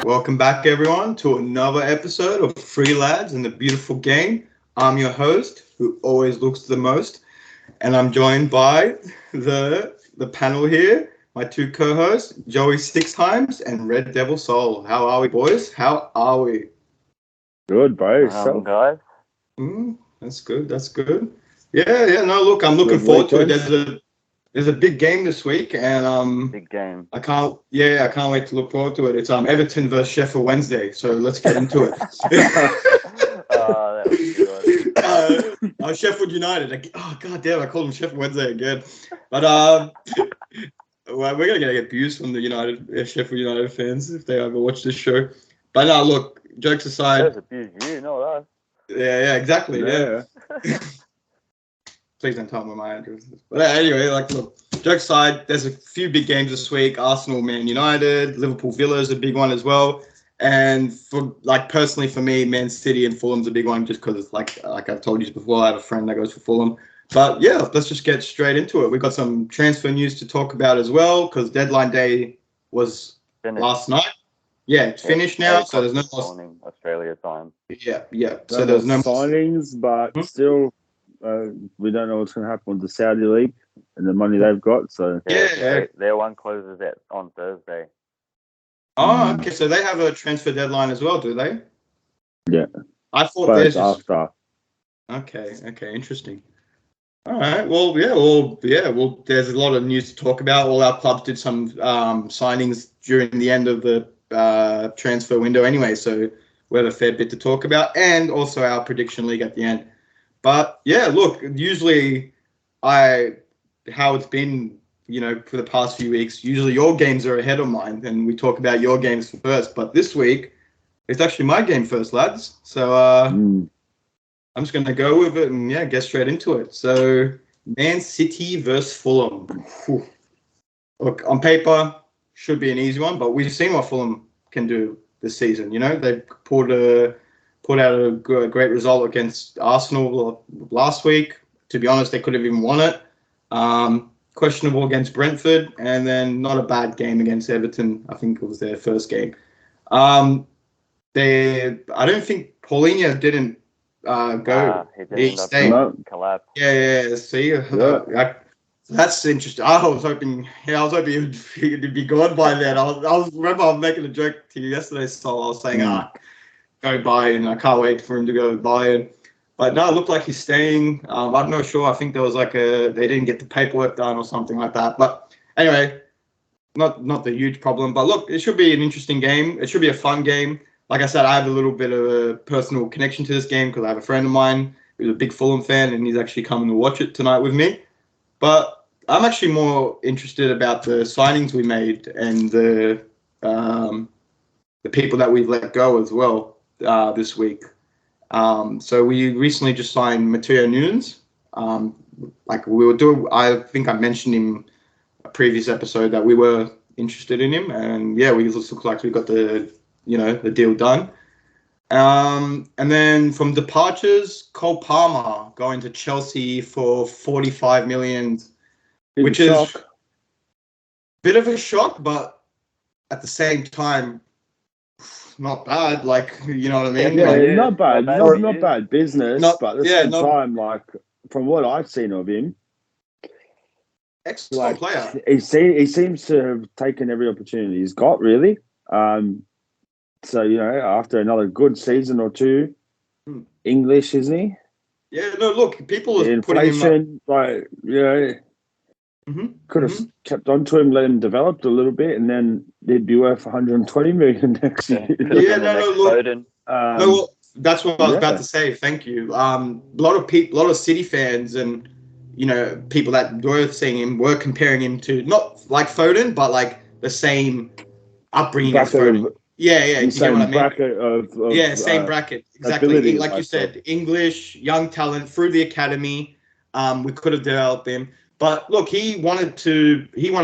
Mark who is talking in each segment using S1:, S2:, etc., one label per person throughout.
S1: Welcome back, everyone, to another episode of Free Lads in the Beautiful Game. I'm your host, who always looks the most, and I'm joined by the panel here, my two co-hosts, Joey Six Times and Red Devil Soul. How are we, boys? How are we?
S2: Good, bro.
S3: Guys.
S1: That's good. That's good. Yeah. No, look, I'm looking forward to it. There's a big game this week, and
S3: big game.
S1: I can't wait to look forward to it. It's Everton versus Sheffield Wednesday, so let's get into it.
S3: That was good.
S1: Sheffield United. Oh god damn, I called them Sheffield Wednesday again. But well, we're gonna get abused from the Sheffield United fans if they ever watch this show. But no, look, jokes aside.
S3: That's abuse you, not us.
S1: Yeah, exactly. Yeah. Please don't tell me my address. But anyway, look, jokes aside, there's a few big games this week. Arsenal, Man United, Liverpool, Villa is a big one as well. And personally for me, Man City and Fulham's a big one just because, like I've told you before, I have a friend that goes for Fulham. But yeah, let's just get straight into it. We've got some transfer news to talk about as well because deadline day was last night. Yeah, it's finished now, so there's no more
S3: Australia time.
S1: Yeah. So there's no
S2: signings, but still, we don't know what's going to happen with the Saudi League and the money they've got. So
S3: their one closes on Thursday.
S1: Oh, okay. So they have a transfer deadline as well, do they?
S2: Yeah.
S1: I thought
S2: there's after.
S1: Okay. Interesting. All right. Well, there's a lot of news to talk about. All our clubs did some signings during the end of the transfer window anyway, so we have a fair bit to talk about, and also our prediction league at the end. But yeah, look, usually how it's been, for the past few weeks, usually your games are ahead of mine and we talk about your games first. But this week, it's actually my game first, lads. So I'm just going to go with it and get straight into it. So Man City versus Fulham. Whew. Look, on paper, should be an easy one, but we've seen what Fulham can do this season. They've put out a great result against Arsenal last week. To be honest, they could have even won it. Questionable against Brentford, and then not a bad game against Everton. I think it was their first game. I don't think Paulinho didn't go.
S3: He stayed. Collapsed.
S1: Yeah. See, that's interesting. I was hoping he'd be gone by then. I was making a joke to you yesterday, so I was saying, go Bayern. I can't wait for him to go Bayern. But no, it looked like he's staying. I'm not sure. I think there was they didn't get the paperwork done or something like that. But anyway, not the huge problem. But look, it should be an interesting game. It should be a fun game. Like I said, I have a little bit of a personal connection to this game because I have a friend of mine who's a big Fulham fan, and he's actually coming to watch it tonight with me. But I'm actually more interested about the signings we made and the people that we've let go as well this week. So we recently just signed Matteo Nunes. I think I mentioned in a previous episode that we were interested in him, and we look like we got the deal done. And then from departures, Cole Palmer going to Chelsea for 45 million, which is a bit of a shock, but at the same time, not bad. You know what I mean?
S2: Yeah, not bad. Not bad business, but at the same time, from what I've seen of him,
S1: excellent player.
S2: He seems to have taken every opportunity he's got, really. So, after another good season or two, English, isn't he?
S1: Yeah, no, look, people are
S2: inflation, putting him could have kept on to him, let him develop a little bit, and then he'd be worth 120 million next year.
S1: Look. That's what I was about to say. Thank you. A lot of City fans and people that were seeing him were comparing him to not like Foden, but like the same upbringing as Foden. Yeah, you get what I mean?
S2: Bracket
S1: same bracket. Exactly. Like you said, English, young talent through the academy. We could have developed him. But look, he wanted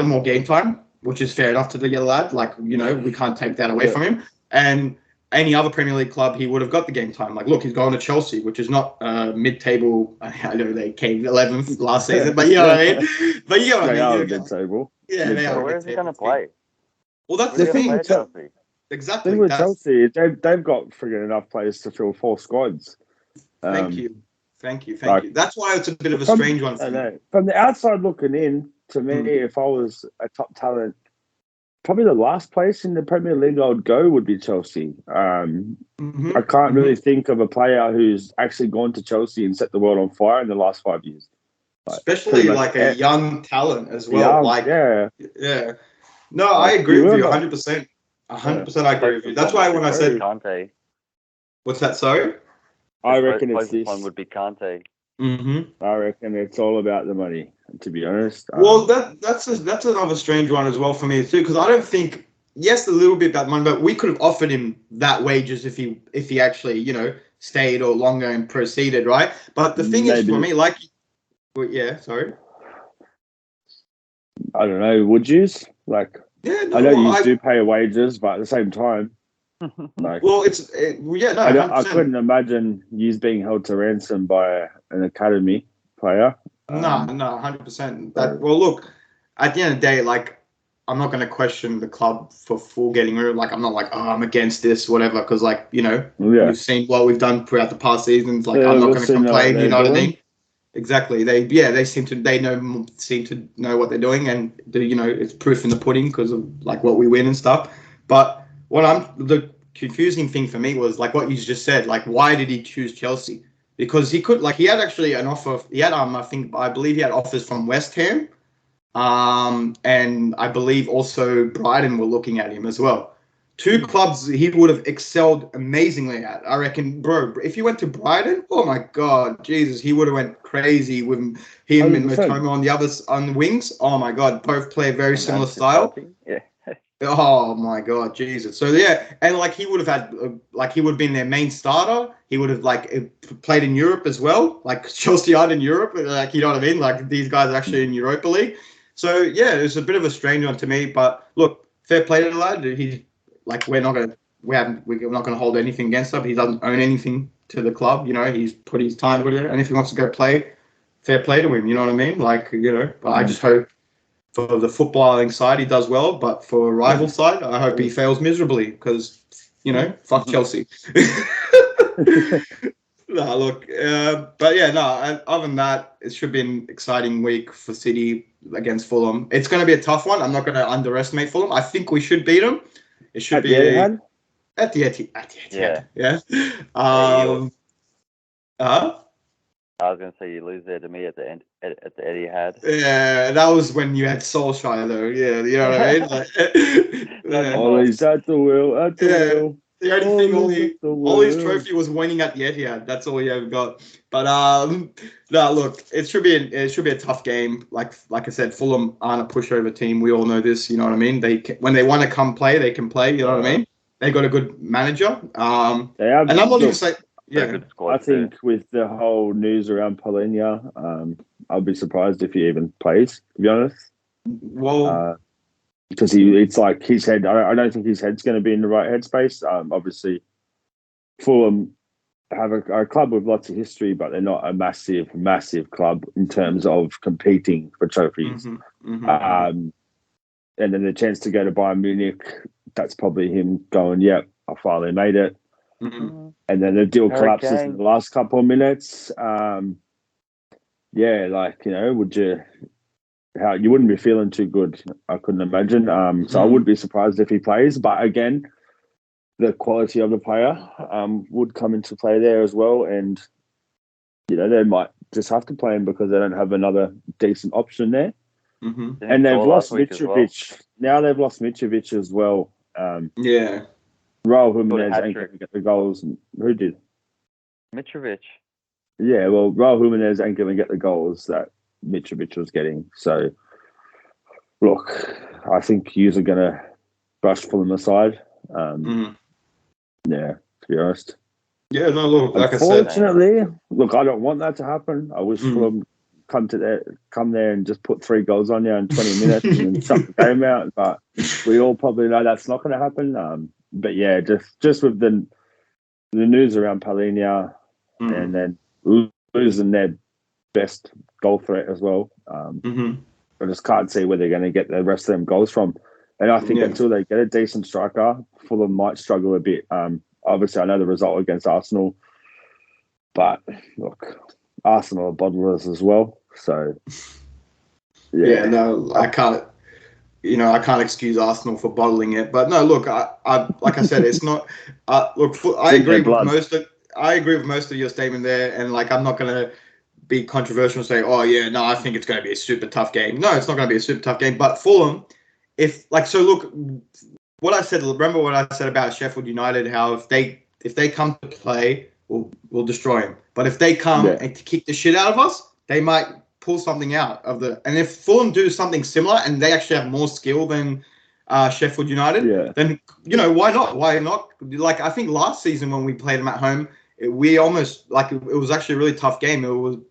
S1: more game time, which is fair enough to the lad. We can't take that away from him. And any other Premier League club, he would have got the game time. Look, he's going to Chelsea, which is not mid-table. I know they came 11th last season, but you know what I mean? But
S2: they are mid-table.
S1: Yeah, they are.
S3: Where is he going to play?
S1: Well, that's the thing. exactly.
S2: Thing with Chelsea, they've got friggin' enough players to fill 4 squads.
S1: Thank you. That's why it's a bit of a strange one for me.
S2: From the outside looking in, to me, if I was a top talent, probably the last place in the Premier League I would go would be Chelsea. I can't really think of a player who's actually gone to Chelsea and set the world on fire in the last 5 years.
S1: Especially like a young talent as well. Yeah. No, I agree with you 100%. 100% I agree with you. That's why when I said
S3: Kante.
S1: What's that, sorry?
S2: I reckon it's this.
S3: One would be Kante.
S2: I reckon it's all about the money, to be honest.
S1: Well, that's another strange one as well for me too, because I don't think, yes, a little bit about money, but we could have offered him that wages if he actually stayed or longer and proceeded, right? But the thing is for me, sorry.
S2: I don't know. Would you? I know you do pay wages, but at the same time,
S1: I
S2: couldn't imagine you being held to ransom by an academy player.
S1: No, 100%. Well, look, at the end of the day, I'm not going to question the club for full getting rid of. I'm not I'm against this, whatever, because we've seen what we've done throughout the past seasons. I'm not going to complain. You know what I mean? Exactly. They seem to know what they're doing, and it's proof in the pudding because of what we win and stuff. But the confusing thing for me was what you just said. Why did he choose Chelsea? Because he could he had actually an offer. He had I believe he had offers from West Ham, and I believe also Brighton were looking at him as well. 2 clubs he would have excelled amazingly at. I reckon, bro, if he went to Brighton, oh my God, Jesus, he would have went crazy with him 100%. And Matoma on the wings. Oh my God, both play a very similar style.
S3: Yeah.
S1: Oh my God, Jesus. So and he would have had he would have been their main starter. He would have played in Europe as well, Chelsea are in Europe. You know what I mean? These guys are actually in Europa League. So yeah, it's a bit of a strange one to me. But look, fair play to the lad. He's we're not gonna hold anything against him. He doesn't own anything to the club. He's put his time with it, and if he wants to go play, fair play to him. You know what I mean? But I just hope for the footballing side he does well, but for a rival side, I hope he fails miserably because fuck Chelsea. No, look, but yeah, no. Other than that, it should be an exciting week for City against Fulham. It's going to be a tough one. I'm not going to underestimate Fulham. I think we should beat them. It should be at the Etihad. Yeah.
S3: I was going to say you lose there to me at the end at the Etihad.
S1: Yeah, that was when you had Solskjaer though. Yeah, you know what I mean.
S2: Always at the wheel.
S1: The only thing, all his trophy was winning at the Etihad. That's all he ever got. But no, look, it should be a tough game. Like I said, Fulham aren't a pushover team. We all know this. You know what I mean? When they want to come play, they can play. You know what I mean? They got a good manager.
S2: They have.
S1: And I'm not even saying.
S3: Yeah,
S2: I think with the whole news around Palhinha, I'll be surprised if he even plays. To be honest.
S1: Well.
S2: Because it's his head. I don't think his head's going to be in the right headspace. Obviously, Fulham have a club with lots of history, but they're not a massive club in terms of competing for trophies. And then the chance to go to Bayern Munich, that's probably him going, "Yep, I finally made it." And then the deal collapses in the last couple of minutes. Would you? How you wouldn't be feeling too good, I couldn't imagine. So I would be surprised if he plays. But again, the quality of the player would come into play there as well. And, they might just have to play him because they don't have another decent option there. And they've lost Mitrovic. Now they've lost Mitrovic as well.
S1: Yeah.
S2: Raul Jimenez ain't going to get the goals. Who did?
S3: Mitrovic.
S2: Yeah, well, Raul Jimenez ain't going to get the goals that Mitrovic was getting. So, look, I think yous are going to brush Fulham aside. Yeah, to be honest.
S1: Yeah, no, look, like
S2: unfortunately, I said, look, I don't want that to happen. I wish Fulham come there and just put 3 goals on you in 20 minutes and then shut the game out. But we all probably know that's not going to happen. But yeah, just with the news around Palhinha and then losing their best goal threat as well. I just can't see where they're going to get the rest of them goals from. And I think until they get a decent striker, Fulham might struggle a bit. Obviously, I know the result against Arsenal, but look, Arsenal are bottlers as well. So,
S1: yeah, no, I can't. I can't excuse Arsenal for bottling it. But no, look, I like I said, it's not. Look, I agree with most of your statement there, and like I'm not gonna be controversial and say, oh yeah, no, I think it's going to be a super tough game. No, it's not going to be a super tough game. But Fulham, look, what I said. Remember what I said about Sheffield United? How if they come to play, we'll destroy them. But if they come and to kick the shit out of us, they might pull something out of the. And if Fulham do something similar and they actually have more skill than Sheffield United, then why not? Why not? Like I think last season when we played them at home, we almost it was actually a really tough game.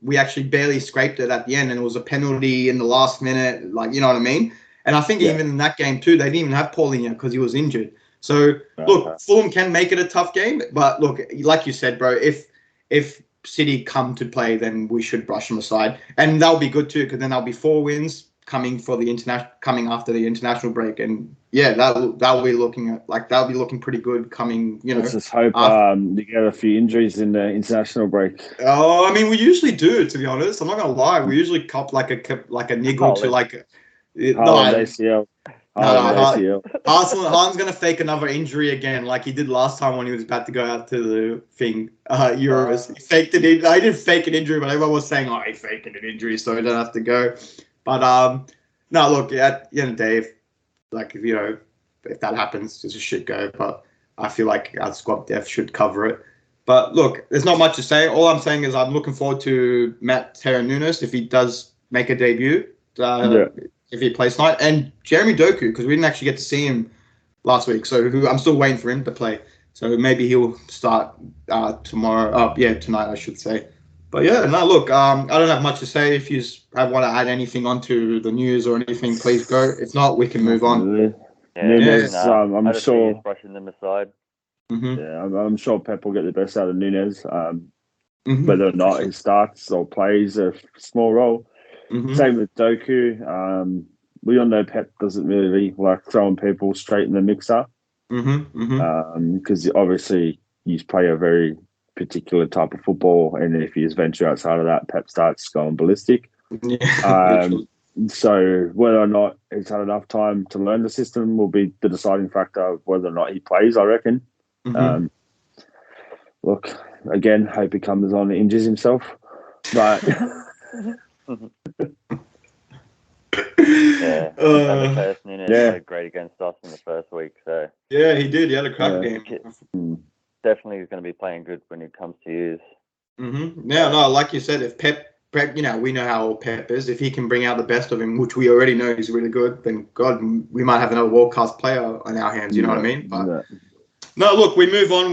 S1: We actually barely scraped it at the end, and it was a penalty in the last minute. Like you know what I mean? And I think even in that game too, they didn't even have Paulinho because he was injured. So look, Fulham can make it a tough game, but look, like you said, bro, if City come to play, then we should brush them aside, and that'll be good too, because then there'll be 4 wins coming after the international break, and that'll be looking pretty good coming.
S2: Let's just hope you get a few injuries in the international break.
S1: Oh, I mean, we usually do. To be honest, I'm not gonna lie, we usually cop like a niggle to like.
S2: ACL.
S1: Haaland's going to fake another injury again, like he did last time when he was about to go out to the thing, Euros. He faked it. I didn't fake an injury, but everyone was saying, "Oh, he faked an injury, so he don't have to go." But no, look, at the end of the day, if that happens, it's a shit go. But I feel like our squad depth should cover it. But look, there's not much to say. All I'm saying is I'm looking forward to Matteo Nunes if he does make a debut. If he plays tonight, and Jeremy Doku, because we didn't actually get to see him last week, so I'm still waiting for him to play. So maybe he'll start tomorrow. Tonight I should say. But yeah, no, look, I don't have much to say. If you want to add anything onto the news or anything, please go. If not, we can move on.
S2: Nunes, I'm sure
S3: he's brushing them aside.
S1: Mm-hmm.
S2: Yeah, I'm sure Pep will get the best out of Nunes. Whether or not he starts or plays a small role.
S1: Mm-hmm.
S2: Same with Doku. We all know Pep doesn't really like throwing people straight in the mixer. Because obviously you play a very particular type of football, and if you venture outside of that, Pep starts going ballistic. So whether or not he's had enough time to learn the system will be the deciding factor of whether or not he plays, I reckon. Look, again, hope he comes on and injures himself. But
S3: Nunes played great against us in the first week. So
S1: yeah, he did. He had a crap game.
S3: Definitely, he's going to be playing good when it comes to use.
S1: No, like you said, if Pep, we know how Pep is. If he can bring out the best of him, which we already know he's really good, then God, we might have another world class player on our hands. You know what I mean? But no, look, we move on.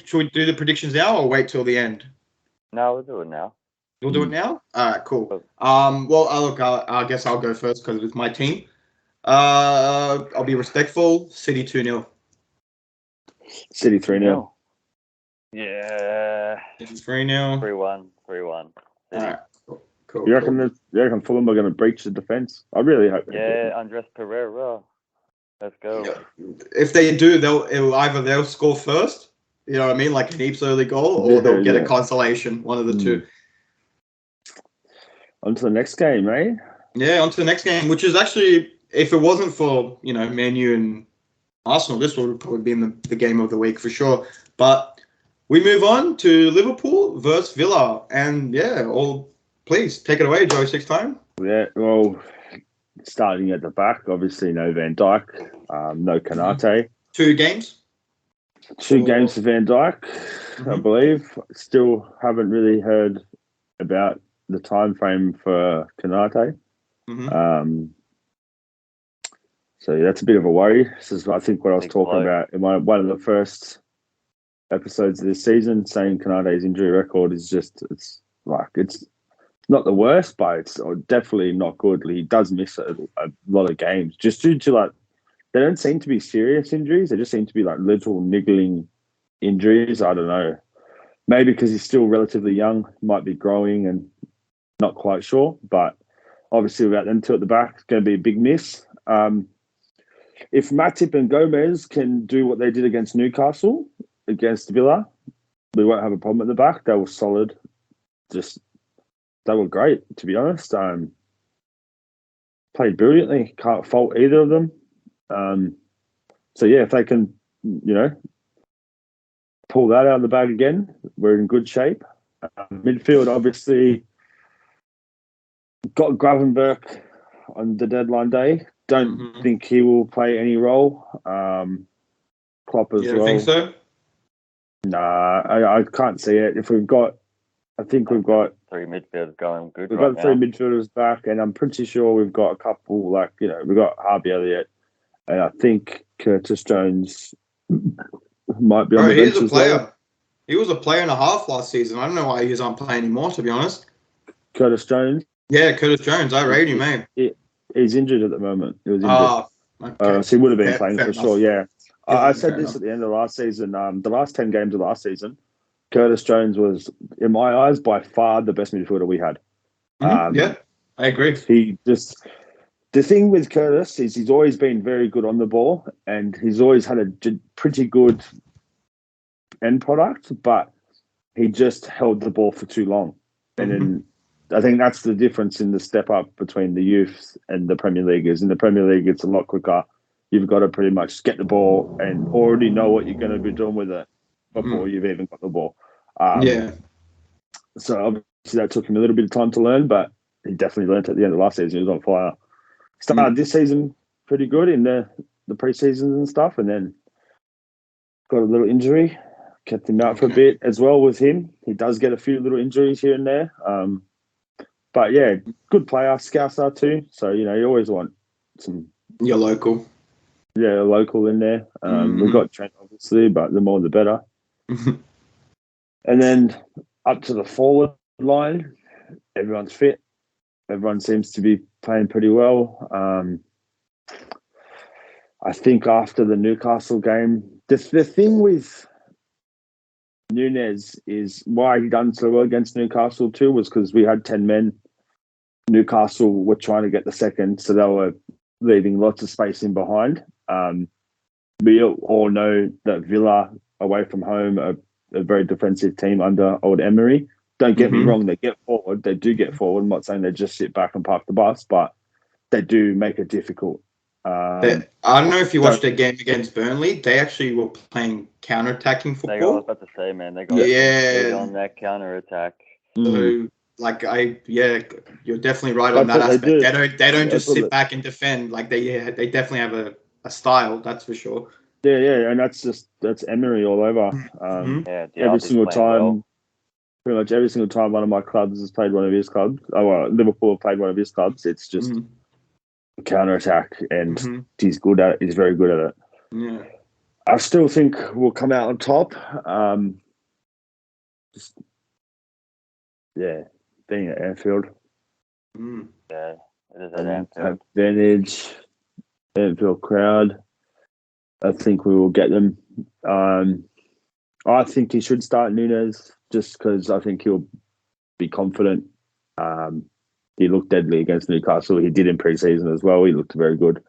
S1: Should we do the predictions now or wait till the end?
S3: No, we'll do it now.
S1: We'll do it now? All right, cool. I guess I'll go first because it's my team. I'll be respectful. City 2-0.
S2: City 3-0.
S3: Yeah.
S1: City 3-0.
S3: 3-1. 3-1.
S1: All right. Cool.
S2: You reckon Fulham are going to breach the defence? I really hope they do.
S3: Yeah, Andres Pereira. Let's go.
S1: If they do, they'll score first. You know what I mean? Like an heaps early goal, or they'll get a consolation. One of the two.
S2: On to the next game, eh?
S1: Yeah, on to the next game, which is actually, if it wasn't for, Man U and Arsenal, this would probably be in the game of the week for sure. But we move on to Liverpool versus Villa. And please take it away, Joe, 6 time.
S2: Yeah, well, starting at the back, obviously no Van Dijk, no Konate.
S1: 2 games?
S2: 2 games for Van Dijk, I believe. Still haven't really heard about the time frame for Konate. So that's a bit of a worry. This is, I think, what I was talking about in one of the first episodes of this season, saying Konate's injury record is it's not the worst, but it's definitely not good. He does miss a lot of games just due to they don't seem to be serious injuries. They just seem to be little niggling injuries. I don't know. Maybe because he's still relatively young, might be growing and not quite sure. But Obviously, without them two at the back, it's going to be a big miss. If Matip and Gomez can do what they did against Newcastle, against Villa, we won't have a problem at the back. They were solid. They were great, to be honest. Played brilliantly. Can't fault either of them. So, yeah, if they can, pull that out of the bag again, we're in good shape. Midfield, obviously, got Gravenberch on the deadline day. Don't think he will play any role. Klopp as well.
S1: You don't think so?
S2: Nah, I can't see it. I think we've got
S3: 3 midfielders going good.
S2: We've
S3: right
S2: got 3
S3: now.
S2: midfielders back, and I'm pretty sure we've got a couple, we've got Harvey Elliott, and I think Curtis Jones might be on the bench
S1: he's a
S2: as
S1: player.
S2: well.
S1: He was a player and a half last season. I don't know why he's not playing anymore, to be honest.
S2: Curtis Jones?
S1: Yeah, Curtis Jones. I rate him, man.
S2: He's injured at the moment. He was injured.
S1: Okay.
S2: So he would have been playing for sure, yeah. I said this
S1: enough.
S2: at the end of last season. The last 10 games of last season, Curtis Jones was, in my eyes, by far the best midfielder we had.
S1: Yeah, I agree.
S2: The thing with Curtis is he's always been very good on the ball, and he's always had a pretty good end product, but he just held the ball for too long. And then I think that's the difference in the step up between the youth and the Premier League. Is in the Premier League, it's a lot quicker. You've got to pretty much get the ball and already know what you're going to be doing with it before you've even got the ball. So obviously that took him a little bit of time to learn, but he definitely learned at the end of last season. He was on fire. Started this season pretty good in the pre-seasons and stuff, and then got a little injury. Kept him out for a bit as well with him. He does get a few little injuries here and there. But yeah, good player. Scouser too. So, you always want some...
S1: You're local.
S2: Yeah, local in there. We've got Trent, obviously, but the more the better. And then up to the forward line, everyone's fit. Everyone seems to be playing pretty well. I think after the Newcastle game, the thing with Núñez is why he done so well against Newcastle too was because we had 10 men. Newcastle were trying to get the second, so they were leaving lots of space in behind. We all know that Villa, away from home, are a very defensive team under old Emery. Don't get me wrong, they get forward. They do get forward. I'm not saying they just sit back and park the bus, but they do make it difficult.
S1: I don't know if you watched their game against Burnley. They actually were playing counter-attacking football.
S3: I was about to say, man, they got on that counter-attack.
S1: So, you're definitely right on that aspect. They don't just sit back and defend. Like they definitely have a style, that's for sure.
S2: Yeah, and that's Emery all over. Every single time, pretty much every single time one of my clubs has played one of his clubs. Liverpool have played one of his clubs. It's just counter attack, and he's good at it. He's very good at it.
S1: Yeah,
S2: I still think we'll come out on top. Being at Anfield.
S3: Yeah, it is at Anfield.
S2: Advantage, Anfield crowd. I think we will get them. I think he should start Núñez just because I think he'll be confident. He looked deadly against Newcastle. He did in pre-season as well. He looked very good.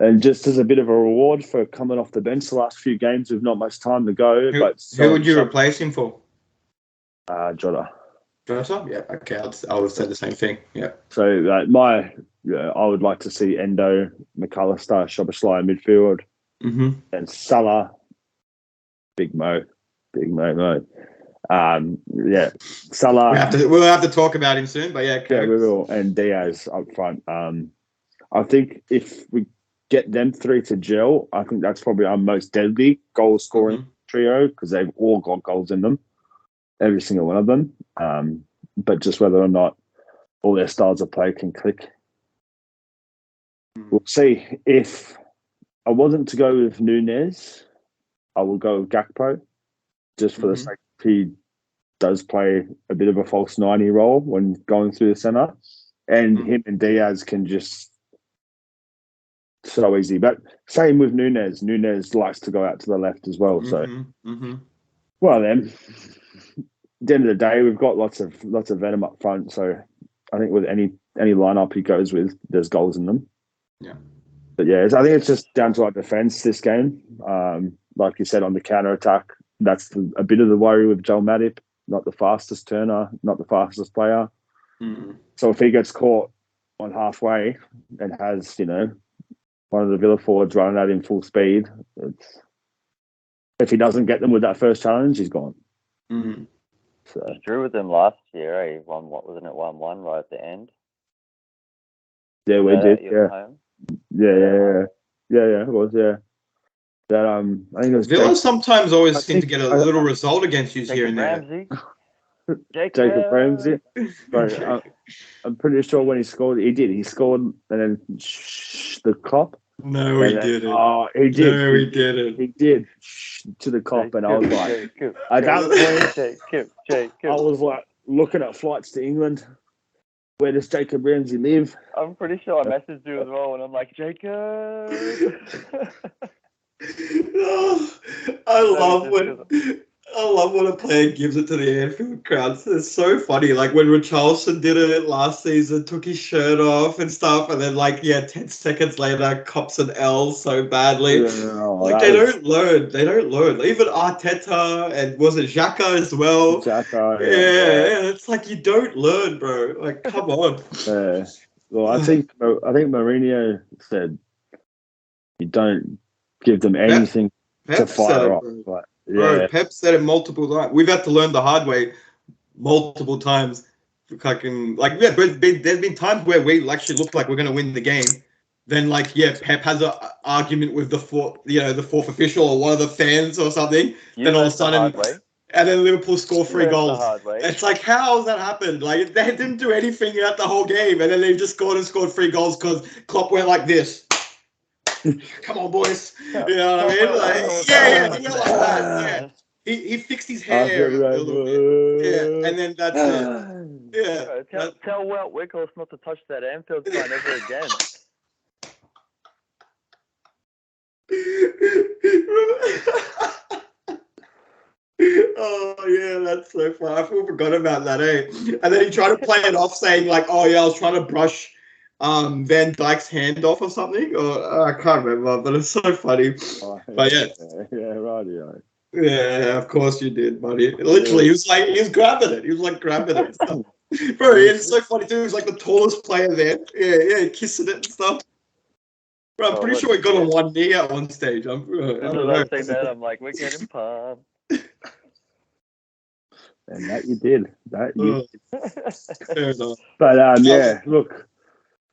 S2: And just as a bit of a reward for coming off the bench the last few games with not much time to go.
S1: Who would you replace him for?
S2: Jota.
S1: Jota? Yeah, okay. I would have said the same thing. Yeah.
S2: So I would like to see Endo, McAllister, Szoboszlai in midfield, and Salah, Big Mo. Salah.
S1: We'll have to talk about him soon, but yeah,
S2: we will. And Diaz up front. I think if we get them three to gel, I think that's probably our most deadly goal scoring trio because they've all got goals in them, every single one of them. But just whether or not all their styles of play can click. We'll see. If I wasn't to go with Núñez, I will go with Gakpo, just for the sake he does play a bit of a false 90 role when going through the centre. And him and Diaz can just so easy. But same with Núñez. Núñez likes to go out to the left as well. So, well then, at the end of the day, we've got lots of venom up front. So I think with any any lineup he goes with, there's goals in them.
S1: Yeah.
S2: But yeah, I think it's just down to our defense this game. Like you said, on the counter attack, that's a bit of the worry with Joel Matip. Not the fastest turner, not the fastest player.
S1: Mm.
S2: So if he gets caught on halfway and has, one of the Villa forwards running at him full speed, if he doesn't get them with that first challenge, he's gone.
S1: Mm.
S2: So
S3: Drew with them last year. He won, what wasn't it, 1-1 right at the end?
S2: yeah, we did. Yeah.
S3: Home?
S2: Yeah. It was that. I think it was
S1: Villa sometimes always seem to get a
S2: I-
S1: little result against you here
S3: Jacob
S1: and there.
S3: Ramsey.
S2: Jacob Ramsey. But I'm pretty sure when he scored, he did. He scored and then the cop.
S1: No, he didn't.
S2: Oh, he did.
S1: No, he didn't.
S2: He did to the cop, and I was like, at that point, I was like looking at flights to England. Where does Jacob Ramsey live?
S3: I'm pretty sure I messaged you as well, and I'm like, Jacob.
S1: Oh, I love when a player gives it to the Anfield crowds. It's so funny. Like when Richarlison did it last season, took his shirt off and stuff, and then 10 seconds later, cops an L so badly. They don't learn. They don't learn. Even Arteta and was it Xhaka as well?
S2: Xhaka,
S1: yeah. It's like you don't learn, bro. Like, come on.
S2: Well, I think Mourinho said you don't give them anything to fire off.
S1: Bro, Pep said it multiple times. We've had to learn the hard way multiple times. There's been times where we actually looked like we're going to win the game. Then, Pep has an argument with the fourth official or one of the fans or something. Then all of a sudden, and then Liverpool score 3 goals. It's like, how has that happened? Like, they didn't do anything throughout the whole game, and then they just scored 3 goals because Klopp went like this. Come on, boys. You know what I mean? He went like that. Yeah. He fixed his hair a little bit. Yeah, and then that's it. Yeah.
S3: Tell Wout Weghorst not to touch that Anfield sign ever again.
S1: Oh yeah, that's so funny. I forgot about that, And then he tried to play it off, saying I was trying to brush Van Dijk's hand off or something, or I can't remember, but it's so funny. But
S2: right.
S1: Yeah, of course you did, buddy. Literally, he was grabbing it. He was grabbing it and stuff. Bro, it's so funny too. He was the tallest player there. Yeah, kissing it and stuff. Bro, I'm pretty sure he got on one knee at one stage. I don't know.
S3: I say that, I'm like, we're getting pumped.
S2: And that you did.
S1: Fair enough.
S2: But look.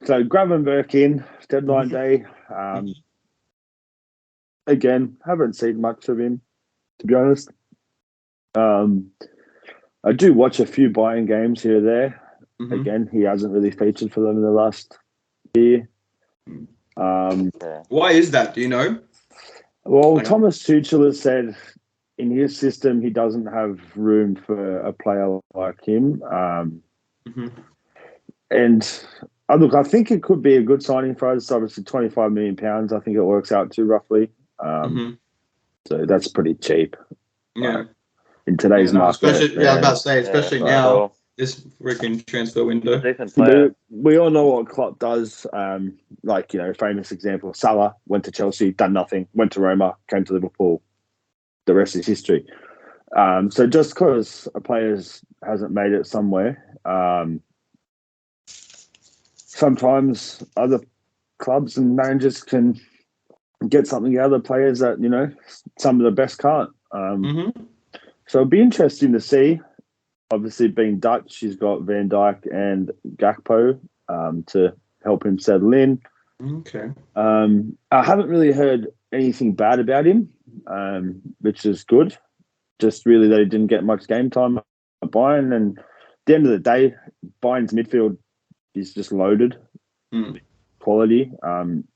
S2: So Gravenberch in deadline day. Again, haven't seen much of him, to be honest. I do watch a few Bayern games here or there. Mm-hmm. Again, he hasn't really featured for them in the last year.
S1: Why is that? Do you know?
S2: Well, Thomas Tuchel has said in his system he doesn't have room for a player like him. And look, I think it could be a good signing for us. Obviously, £25 million. I think it works out to roughly. So that's pretty cheap.
S1: Yeah.
S2: In today's market.
S1: I was about to say, especially now, this freaking transfer window.
S2: We all know what Klopp does. Famous example, Salah went to Chelsea, done nothing, went to Roma, came to Liverpool. The rest is history. So just because a player hasn't made it somewhere, sometimes other clubs and managers can get something out of the players that, some of the best can't. So it'd be interesting to see. Obviously, being Dutch, he's got Van Dijk and Gakpo to help him settle in.
S1: Okay.
S2: I haven't really heard anything bad about him, which is good. Just really that he didn't get much game time at Bayern. And at the end of the day, Bayern's midfield is just loaded. Quality.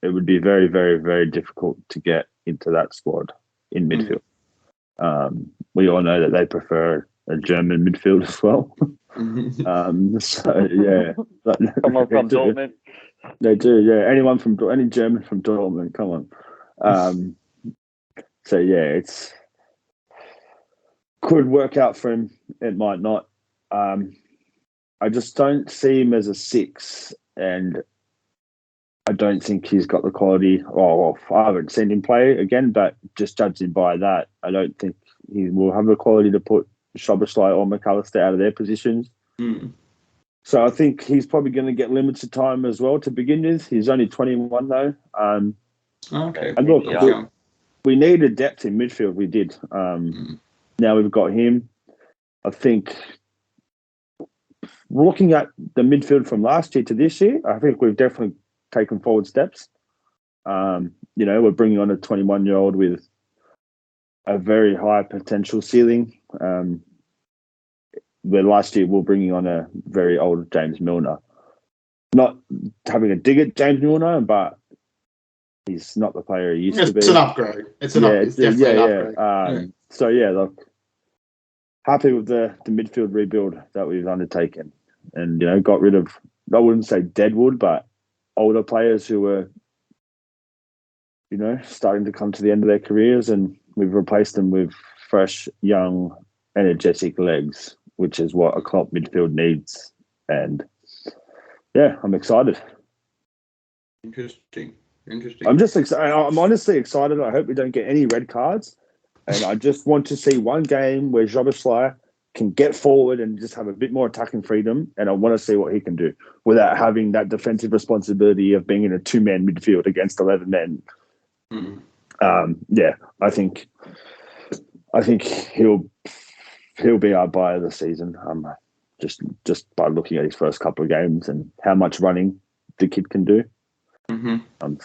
S2: It would be very, very, very difficult to get into that squad in midfield. We all know that they prefer a German midfield as well.
S3: Someone from Dortmund.
S2: They do, yeah. Any German from Dortmund, come on. It's could work out for him. It might not. I just don't see him as a 6, and I don't think he's got the quality. Well, I haven't seen him play again, but just judging by that, I don't think he will have the quality to put Szoboszlai or McAllister out of their positions. So I think he's probably going to get limited time as well to begin with. He's only 21 though.
S1: Okay.
S2: And look,
S3: Yeah.
S2: we needed depth in midfield. We did. Now we've got him. I think looking at the midfield from last year to this year, I think we've definitely taken forward steps. We're bringing on a 21-year-old with a very high potential ceiling. Where last year we're bringing on a very old James Milner. Not having a dig at James Milner, but he's not the player he used to be.
S1: It's an upgrade. It's definitely an upgrade.
S2: So look, happy with the midfield rebuild that we've undertaken, and got rid of, I wouldn't say deadwood, but older players who were starting to come to the end of their careers, and we've replaced them with fresh, young, energetic legs, which is what a Klopp midfield needs. And I'm excited.
S1: Interesting.
S2: I'm just excited. I'm honestly excited. I hope we don't get any red cards. And I just want to see one game where Szoboszlai can get forward and just have a bit more attacking freedom. And I want to see what he can do without having that defensive responsibility of being in a 2-man midfield against 11 men. I think he'll be our buy of the season. Just by looking at his first couple of games and how much running the kid can do. I'm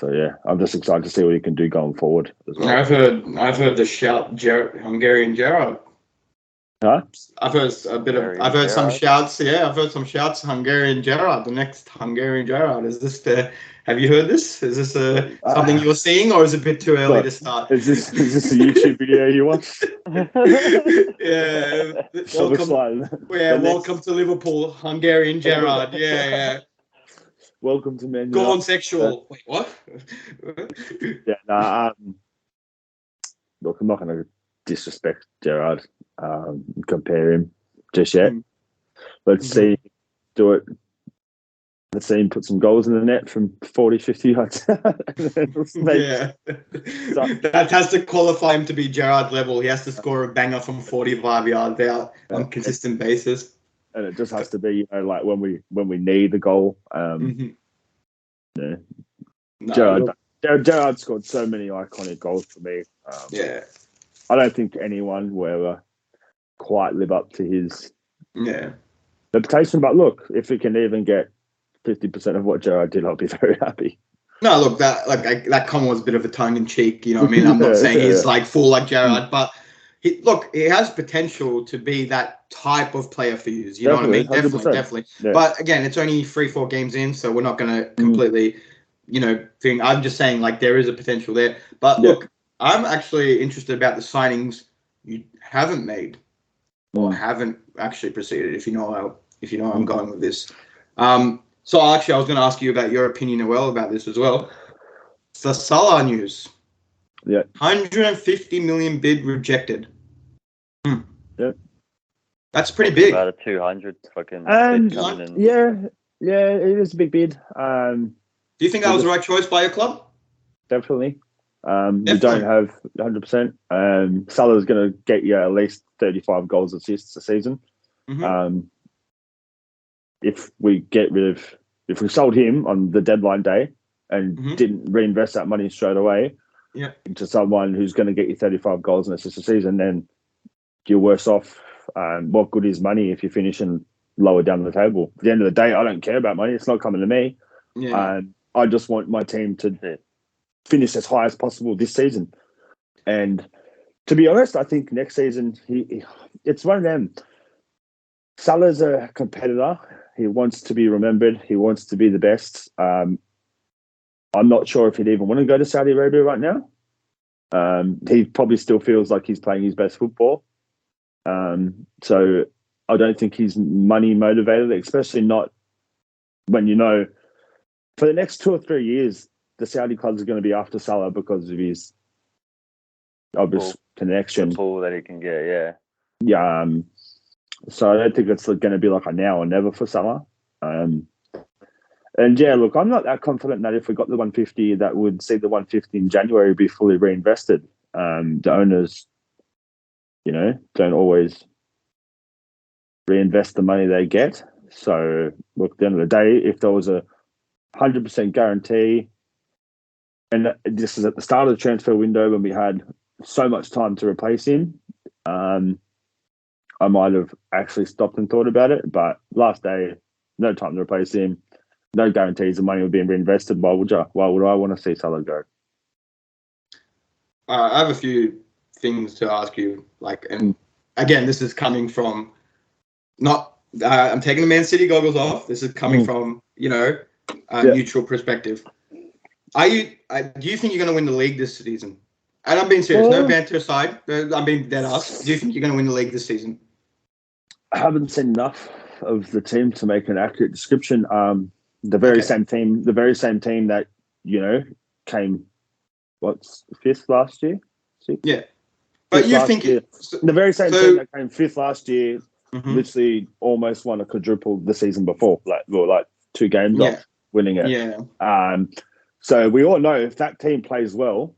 S2: just excited to see what he can do going forward as well.
S1: I've heard the shout, Hungarian Gerrard.
S2: Huh?
S1: I've heard some shouts. Yeah, I've heard some shouts. Hungarian Gerrard, the next Hungarian Gerrard. Is this have you heard this? Is this something you're seeing, or is it a bit too early to start?
S2: Is this a YouTube video you watched?
S1: Yeah. Welcome to Liverpool, Hungarian Gerrard. Yeah.
S2: Welcome to Man
S1: Go
S2: United.
S1: on sexual. Wait, what?
S2: Look, I'm not going to disrespect Gerrard, compare him just yet. Let's see him do it. Let's see him put some goals in the net from 40, 50 yards.
S1: That has to qualify him to be Gerrard level. He has to score a banger from 45 yards out on a consistent basis.
S2: And it just has to be, like when we need the goal. Gerrard scored so many iconic goals for me. I don't think anyone will ever quite live up to his reputation. But look, if we can even get 50% of what Gerrard did, I'll be very happy.
S1: No, look, that comment was a bit of a tongue in cheek. You know what I mean? I'm not saying he's like full like Gerrard, but he has potential to be that type of player for you. You know what I mean?
S2: 100%.
S1: Definitely. Yeah. But again, it's only 3-4 games in, so we're not going to completely, think. I'm just saying like there is a potential there. But look, I'm actually interested about the signings you haven't made or haven't actually proceeded. If you know where I'm going with this. So actually, I was going to ask you about your opinion about this as well. It's the Salah news.
S2: Yeah.
S1: 150 million bid rejected.
S2: Yeah.
S1: That's pretty big.
S3: About a 200 fucking bid coming in.
S2: Yeah, it is a big bid.
S1: Do you think that was the right choice by your club?
S2: Definitely. We don't have 100%. Salah's going to get you at least 35 goals assists a season. If we sold him on the deadline day and didn't reinvest that money straight away into someone who's going to get you 35 goals and assists a season, then you're worse off. What good is money if you're finishing lower down the table? At the end of the day, I don't care about money. It's not coming to me. I just want my team to finish as high as possible this season. And to be honest, I think next season, it's one of them. Salah's a competitor. He wants to be remembered. He wants to be the best. I'm not sure if he'd even want to go to Saudi Arabia right now. He probably still feels like he's playing his best football. So I don't think he's money motivated, especially not when for the next 2 or 3 years, the Saudi clubs are going to be after Salah because of his obvious connection.
S3: The pull that he can get,
S2: Yeah. So I don't think it's going to be like a now or never for Salah. And yeah, look, I'm not that confident that if we got the 150, that would see the 150 in January be fully reinvested. The owners, don't always reinvest the money they get. So look, at the end of the day, if there was a 100% guarantee, and this is at the start of the transfer window when we had so much time to replace him, I might have actually stopped and thought about it. But last day, no time to replace him. No guarantees the money would be reinvested. Why would I want to see Salah go?
S1: I have a few things to ask you. And again, this is coming from not. I'm taking the Man City goggles off. This is coming from a neutral perspective. Do you think you're going to win the league this season? And I'm being serious. No banter aside. I'm being dead ass. Do you think you're going to win the league this season?
S2: I haven't seen enough of the team to make an accurate description. The very same team that came fifth last year. Sixth?
S1: Yeah, but you think
S2: the very same team that came fifth last year, literally almost won a quadruple the season before, like 2 games off winning it.
S1: Yeah.
S2: So we all know if that team plays well,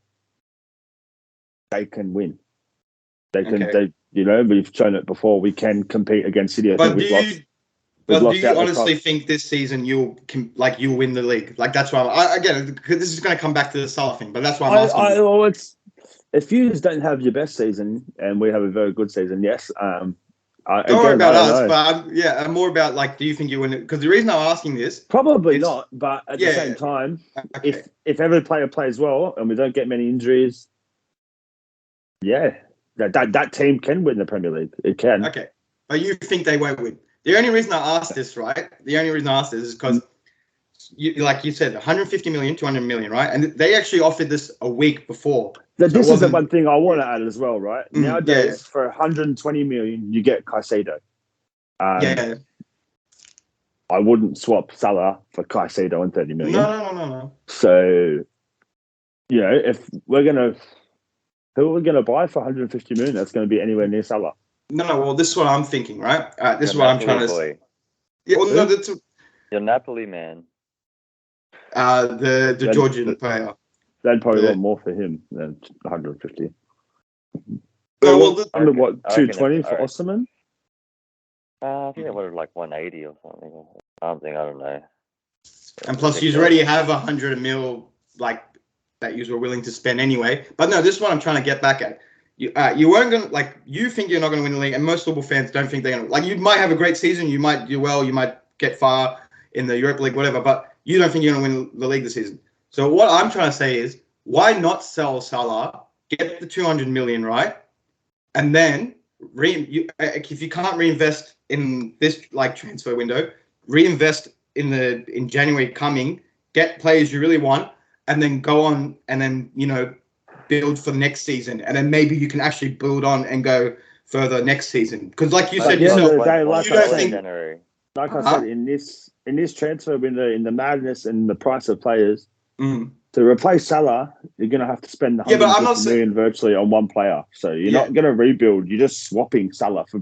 S2: they can win. They can. We've shown it before. We can compete against City.
S1: But do you honestly think this season you'll win the league? That's why again, this is going to come back to the Salah thing, but that's why I'm asking.
S2: Well, if you just don't have your best season and we have a very good season, yes.
S1: Don't worry about us, but I'm more about do you think you win it? Because the reason I'm asking this,
S2: probably not. But at the same time, if every player plays well and we don't get many injuries, that team can win the Premier League. It can.
S1: Okay, but you think they won't win? The only reason I asked this, right? The only reason I asked this is because, like you said, 150 million, 200 million, right? And they actually offered this a week before.
S2: This is the one thing I want to add as well, right? Nowadays, for 120 million, you get Caicedo. I wouldn't swap Salah for Caicedo and 30 million.
S1: No.
S2: So, if we're who are we gonna buy for 150 million? That's going to be anywhere near Salah.
S1: No. Well, this is what I'm thinking, right? This is what I'm trying to say. Yeah, well, no, that's
S3: your Napoli man.
S1: The Georgian player.
S2: They'd probably want more for him than 150.
S1: Under
S2: what, 220 for Osimhen?
S3: I think they wanted 180 or something. I don't know.
S1: And plus, you already have 100 mil that you were willing to spend anyway. But no, this is what I'm trying to get back at. You weren't gonna you think you're not gonna win the league, and most Liverpool fans don't think they're gonna. You might have a great season, you might do well, you might get far in the Europa League, whatever. But you don't think you're gonna win the league this season. So what I'm trying to say is, why not sell Salah, get the 200 million right, and then if you can't reinvest in this transfer window, reinvest in January coming, get players you really want, and then go on and then build for next season, and then maybe you can actually build on and go further next season. Because like you said yourself,
S2: I said in this transfer window, in the madness and the price of players, to replace Salah, you're going to have to spend 150 million virtually on one player. So you're not going to rebuild. You're just swapping Salah for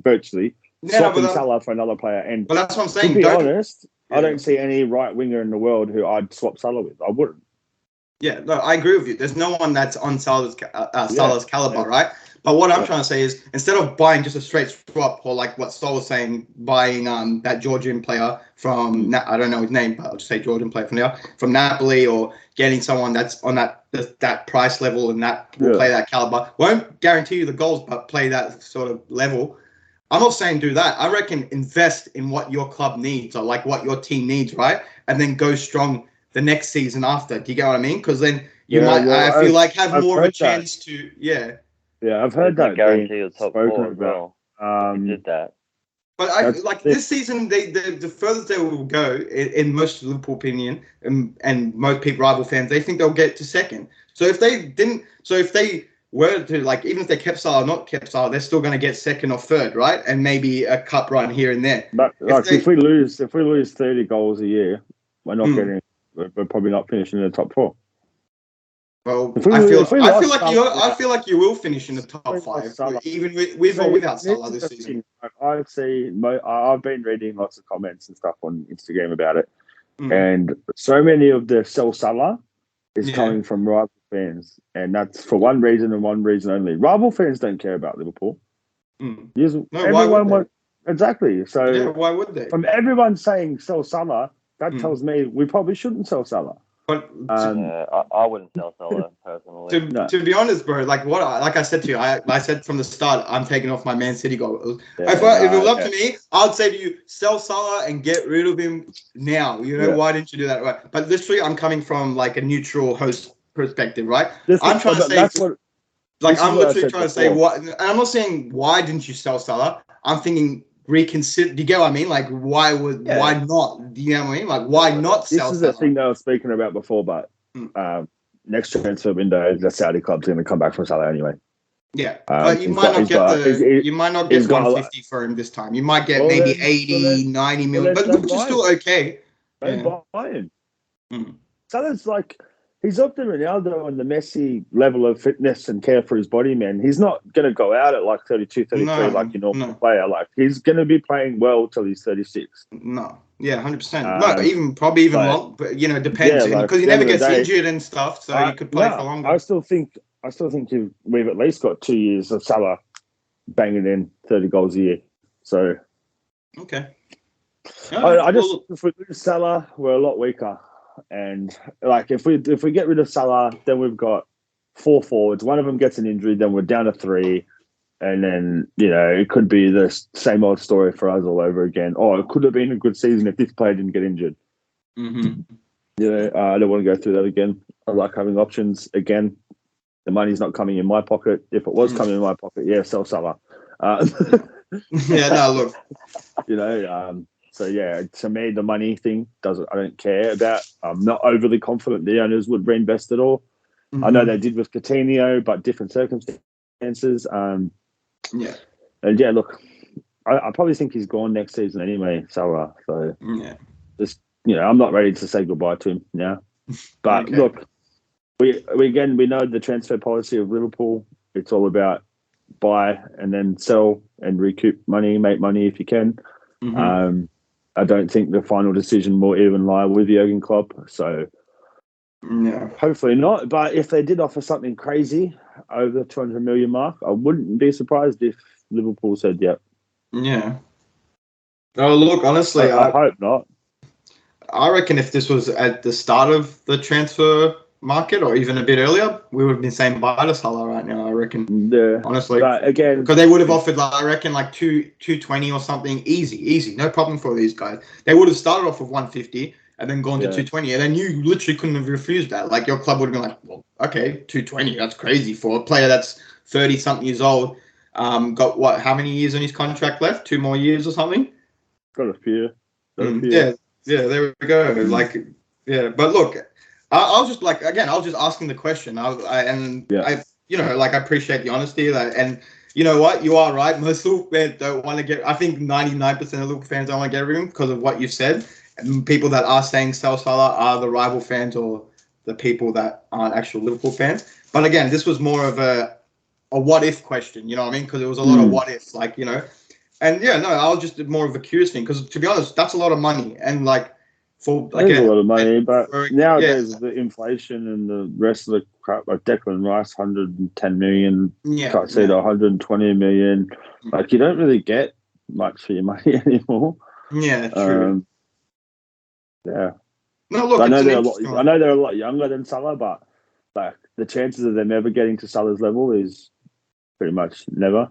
S2: Salah for another player. And
S1: but that's what I'm saying.
S2: To be honest, I don't see any right winger in the world who I'd swap Salah with. I wouldn't.
S1: Yeah, no, I agree with you. There's no one that's on Salah's caliber, right? But what I'm trying to say is, instead of buying just a straight swap, or what Sol was saying, buying that Georgian player from I don't know his name, but I'll just say Georgian player from Napoli, or getting someone that's on that price level and that will play that caliber, won't guarantee you the goals, but play that sort of level. I'm not saying do that. I reckon invest in what your club needs, or what your team needs, right? And then go strong the next season after. Do you get what I mean? Because then you might, I feel have more of a chance to,
S2: Yeah, I've heard that.
S3: Guarantee the top 4 as well. He did that.
S1: But this season, the furthest they will go, in most Liverpool opinion, and most people, rival fans, they think they'll get to second. So if they were to even if they kept Salah or not kept Salah, they're still going to get second or third, right? And maybe a cup run here and there.
S2: But if we lose 30 goals a year, we're not getting. We're probably not finishing in the top 4.
S1: Well,
S2: If we
S1: I feel
S2: lost
S1: like
S2: Salah,
S1: I feel like you will finish in the top
S2: we lost
S1: 5,
S2: Salah.
S1: even with or without Salah
S2: This
S1: this
S2: is the
S1: season.
S2: thing. Like, I see. I've been reading lots of comments and stuff on Instagram about it, and so many of the sell Salah is coming from rival fans, and that's for one reason and one reason only. Rival fans don't care about Liverpool.
S1: No,
S2: Everyone wants exactly. So
S1: yeah, why would they?
S2: from everyone saying sell Salah, that tells me we probably shouldn't sell Salah.
S1: But
S3: I wouldn't sell Salah personally.
S1: to be honest, bro, like I said to you, I said from the start, I'm taking off my Man City goal.
S2: Yeah,
S1: if it was up to me, I'd say to you, sell Salah and get rid of him now. You know, why didn't you do that? Right? But literally, I'm coming from like a neutral host perspective, right? I'm trying to say, I'm literally trying to say what, and I'm not saying why didn't you sell Salah. I'm thinking reconsider. Do you get what I mean? Like, why not? Do you know what I mean? Like, why not sell Salah?
S2: This is the thing that I was speaking about before, but next transfer window, the Saudi club's going to come back from Salah anyway.
S1: Yeah, but you might not get 150 for him this time. You might get maybe 80, 90 million, but which is still okay.
S2: Don't buy him. Salah's like, he's up to Ronaldo and the Messi level of fitness and care for his body, man. He's not going to go out at like 32, 33 like your normal player. Like, he's going to be playing well till he's 36.
S1: No. Yeah, 100%. No, probably even long, but it depends because he never gets injured and stuff, so he could play for longer.
S2: I still think we've at least got 2 years of Salah banging in 30 goals a year. So
S1: okay.
S2: If we lose Salah, we're a lot weaker. And like if we get rid of Salah, then we've got 4 forwards. One of them gets an injury, then we're down to 3. And then, it could be the same old story for us all over again. Oh, it could have been a good season if this player didn't get injured. I don't want to go through that again. I like having options again. The money's not coming in my pocket. If it was coming in my pocket, sell Salah.
S1: Look.
S2: So, to me, the money thing I don't care about. I'm not overly confident the owners would reinvest it all. I know they did with Coutinho, but different circumstances. And look, I probably think he's gone next season anyway. So just I'm not ready to say goodbye to him now. But look, we know the transfer policy of Liverpool. It's all about buy and then sell and recoup money, make money if you can. I don't think the final decision will even lie with Jurgen Klopp. So hopefully not. But if they did offer something crazy over the 200 million mark, I wouldn't be surprised if Liverpool said yep.
S1: Yeah. Oh, look, honestly,
S2: I hope not.
S1: I reckon if this was at the start of the transfer market or even a bit earlier, we would have been saying bye to Salah right now, I reckon.
S2: Yeah.
S1: Honestly.
S2: But again,
S1: because they would have offered, I reckon, like 220 or something. Easy. No problem for these guys. They would have started off with 150 and then gone to 220. And then you literally couldn't have refused that. Like, your club would have been like, well, okay, 220. That's crazy for a player that's 30-something years old. Got how many years on his contract left? 2 more years or something?
S2: Got a few.
S1: Yeah, there we go. But look, I was just asking the question. I appreciate the honesty and you know what, you are right. Most Liverpool fans don't want to get. I think 99% of Liverpool fans don't want to get rid of him because of what you've said. And people that are saying sell Salah are the rival fans or the people that aren't actual Liverpool fans. But again, this was more of a what if question. You know what I mean? Because it was a lot of what ifs, And I was just more of a curious thing because, to be honest, that's a lot of money. And a
S2: lot of money, but nowadays the inflation and the rest of the crap, like Declan Rice, 110 million, Caicedo, 120 million. Like, you don't really get much for your money anymore.
S1: Yeah, true.
S2: No,
S1: look,
S2: I know they're a lot younger than Salah, but like the chances of them ever getting to Salah's level is pretty much never.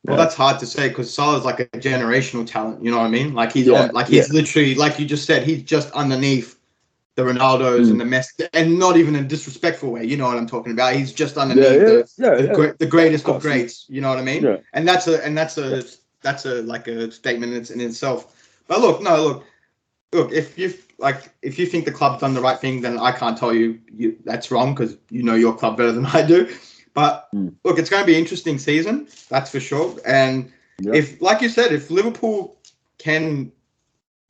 S1: Well, that's hard to say because Salah's like a generational talent. You know what I mean? Like he's he's literally, like you just said, he's just underneath the Ronaldos and the Messi, and not even in a disrespectful way. You know what I'm talking about? He's just underneath the greatest of greats. You know what I mean? Yeah. And that's a statement in itself. But look. If you think the club's done the right thing, then I can't tell you that's wrong because you know your club better than I do. But look, it's going to be an interesting season, that's for sure. And if, like you said, if Liverpool can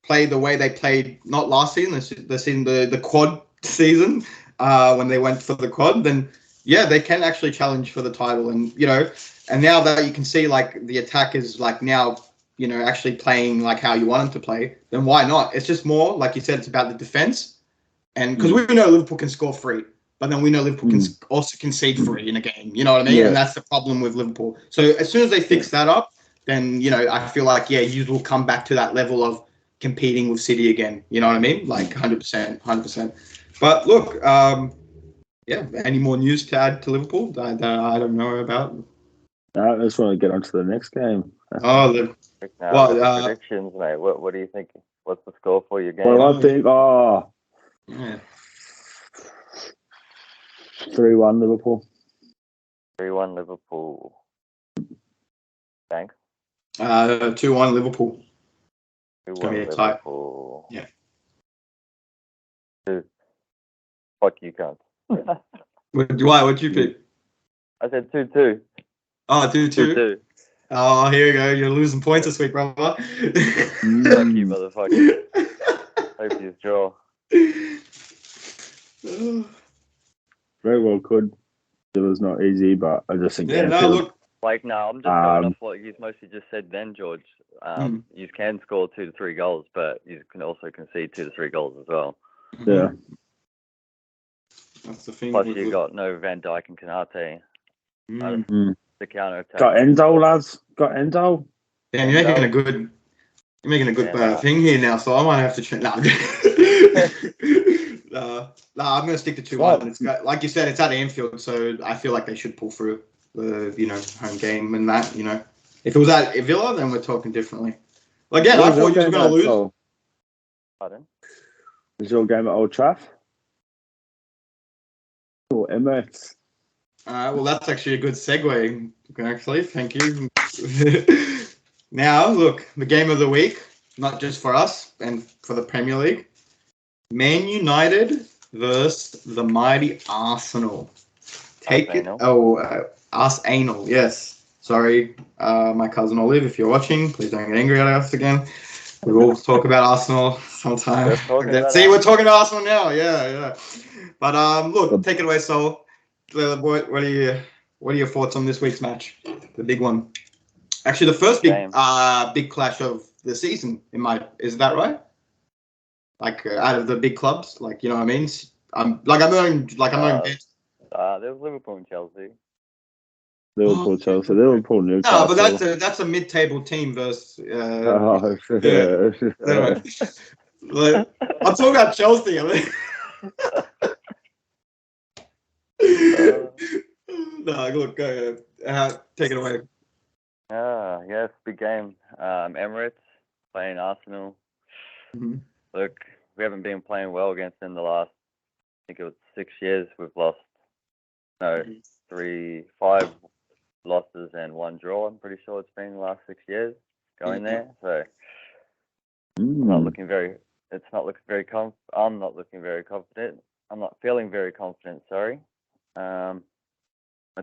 S1: play the way they played, not last season, the quad season, when they went for the quad, then yeah, they can actually challenge for the title. And and now that you can see like the attack is like now actually playing like how you want them to play, then why not? It's just more like you said, it's about the defense, and because we know Liverpool can score free. But then we know Liverpool can also concede free in a game. You know what I mean?
S2: Yeah.
S1: And that's the problem with Liverpool. So as soon as they fix that up, then, I feel like, you will come back to that level of competing with City again. You know what I mean? Like 100%, 100%. But look, any more news to add to Liverpool that I don't know about?
S2: I just want to get on to the next game.
S3: Predictions, mate. What do you think? What's the score for your game?
S2: Well, I think, 3-1 Liverpool.
S3: 3-1 Liverpool. Thanks.
S1: 2-1 Liverpool.
S3: 2-1 Liverpool.
S1: Yeah.
S3: Fuck you, cunt.
S1: What'd you pick?
S3: I said 2-2.
S1: Oh, 2-2?
S3: 2-2.
S1: Oh, here we go. You're losing points this week, brother.
S3: Fuck you, motherfucker. Hope you draw.
S2: Very well could. It was not easy, but I just think
S1: look.
S3: Like, no, I'm just going off what you mostly just said then, George. You can score 2 to 3 goals, but you can also concede 2 to 3 goals as well.
S2: Yeah.
S1: That's the thing.
S3: Plus, you got no Van Dijk and Kanate. The counter attack.
S2: Got Endo, lads. Got Endo.
S1: Yeah, you're making a good thing here now, so I might have to change. I'm going to stick to 2-1. It's got, like you said, it's at Anfield, so I feel like they should pull through the home game and that. If it was at Villa, then we're talking differently. Again, I thought you were going to lose.
S3: Pardon?
S2: Is your game at Old Trafford? Or Emirates?
S1: Well, that's actually a good segue, actually. Thank you. Now, look, the game of the week, not just for us and for the Premier League. Man United versus the mighty Arsenal. Arsenal, yes. Sorry, my cousin Olive, if you're watching, please don't get angry at us again. We will talk about Arsenal sometime. See, we're talking about Arsenal now. Yeah. But look, take it away, Sol. What are your thoughts on this week's match? The big one. Actually, the first big clash of the season. Is that right? Like out of the big clubs, like you know what I mean. I'm not in bed.
S3: There's Liverpool and Chelsea.
S2: Newcastle.
S1: No, but that's a mid-table team versus. I'm talking about Chelsea. No, look, go ahead. Take it away.
S3: Yes, big game. Emirates playing Arsenal.
S1: Mm-hmm.
S3: Look, we haven't been playing well against them the last, I think it was 6 years. We've lost, 5 losses and 1 draw. I'm pretty sure it's been the last 6 years going there. So I'm not looking very confident. I'm not feeling very confident, sorry. My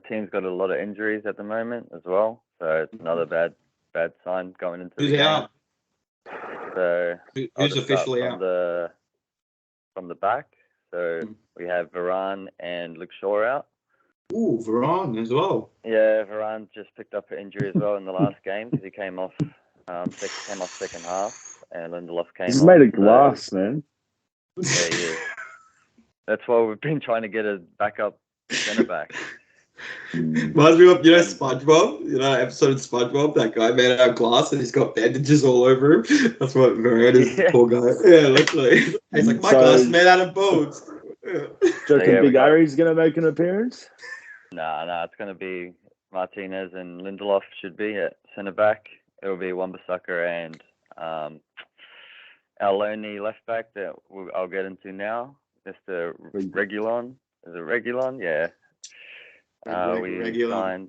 S3: team's got a lot of injuries at the moment as well, so it's another bad sign going into the game.
S1: Out?
S3: So
S1: who's officially out?
S3: From the back. So we have Varane and Luke Shaw out.
S1: Ooh, Varane as well.
S3: Yeah, Varane just picked up an injury as well in the last game because he came off second half, and Lindelof came off.
S2: He's made of glass, man.
S3: Yeah, he is. That's why we've been trying to get a backup centre back.
S1: Reminds me of, SpongeBob, episode of SpongeBob, that guy made out of glass and he's got bandages all over him. That's what Varane is, poor guy. Yeah, literally. He's like, my glass is made out of bones.
S2: Do you reckon Big Harry's going to make an appearance?
S3: Nah, it's going to be Martinez and Lindelof should be at centre back. It'll be Wan-Bissaka and our lonely left back that I'll get into now. Mr. Reguilon. Is it Reguilon? Yeah. We signed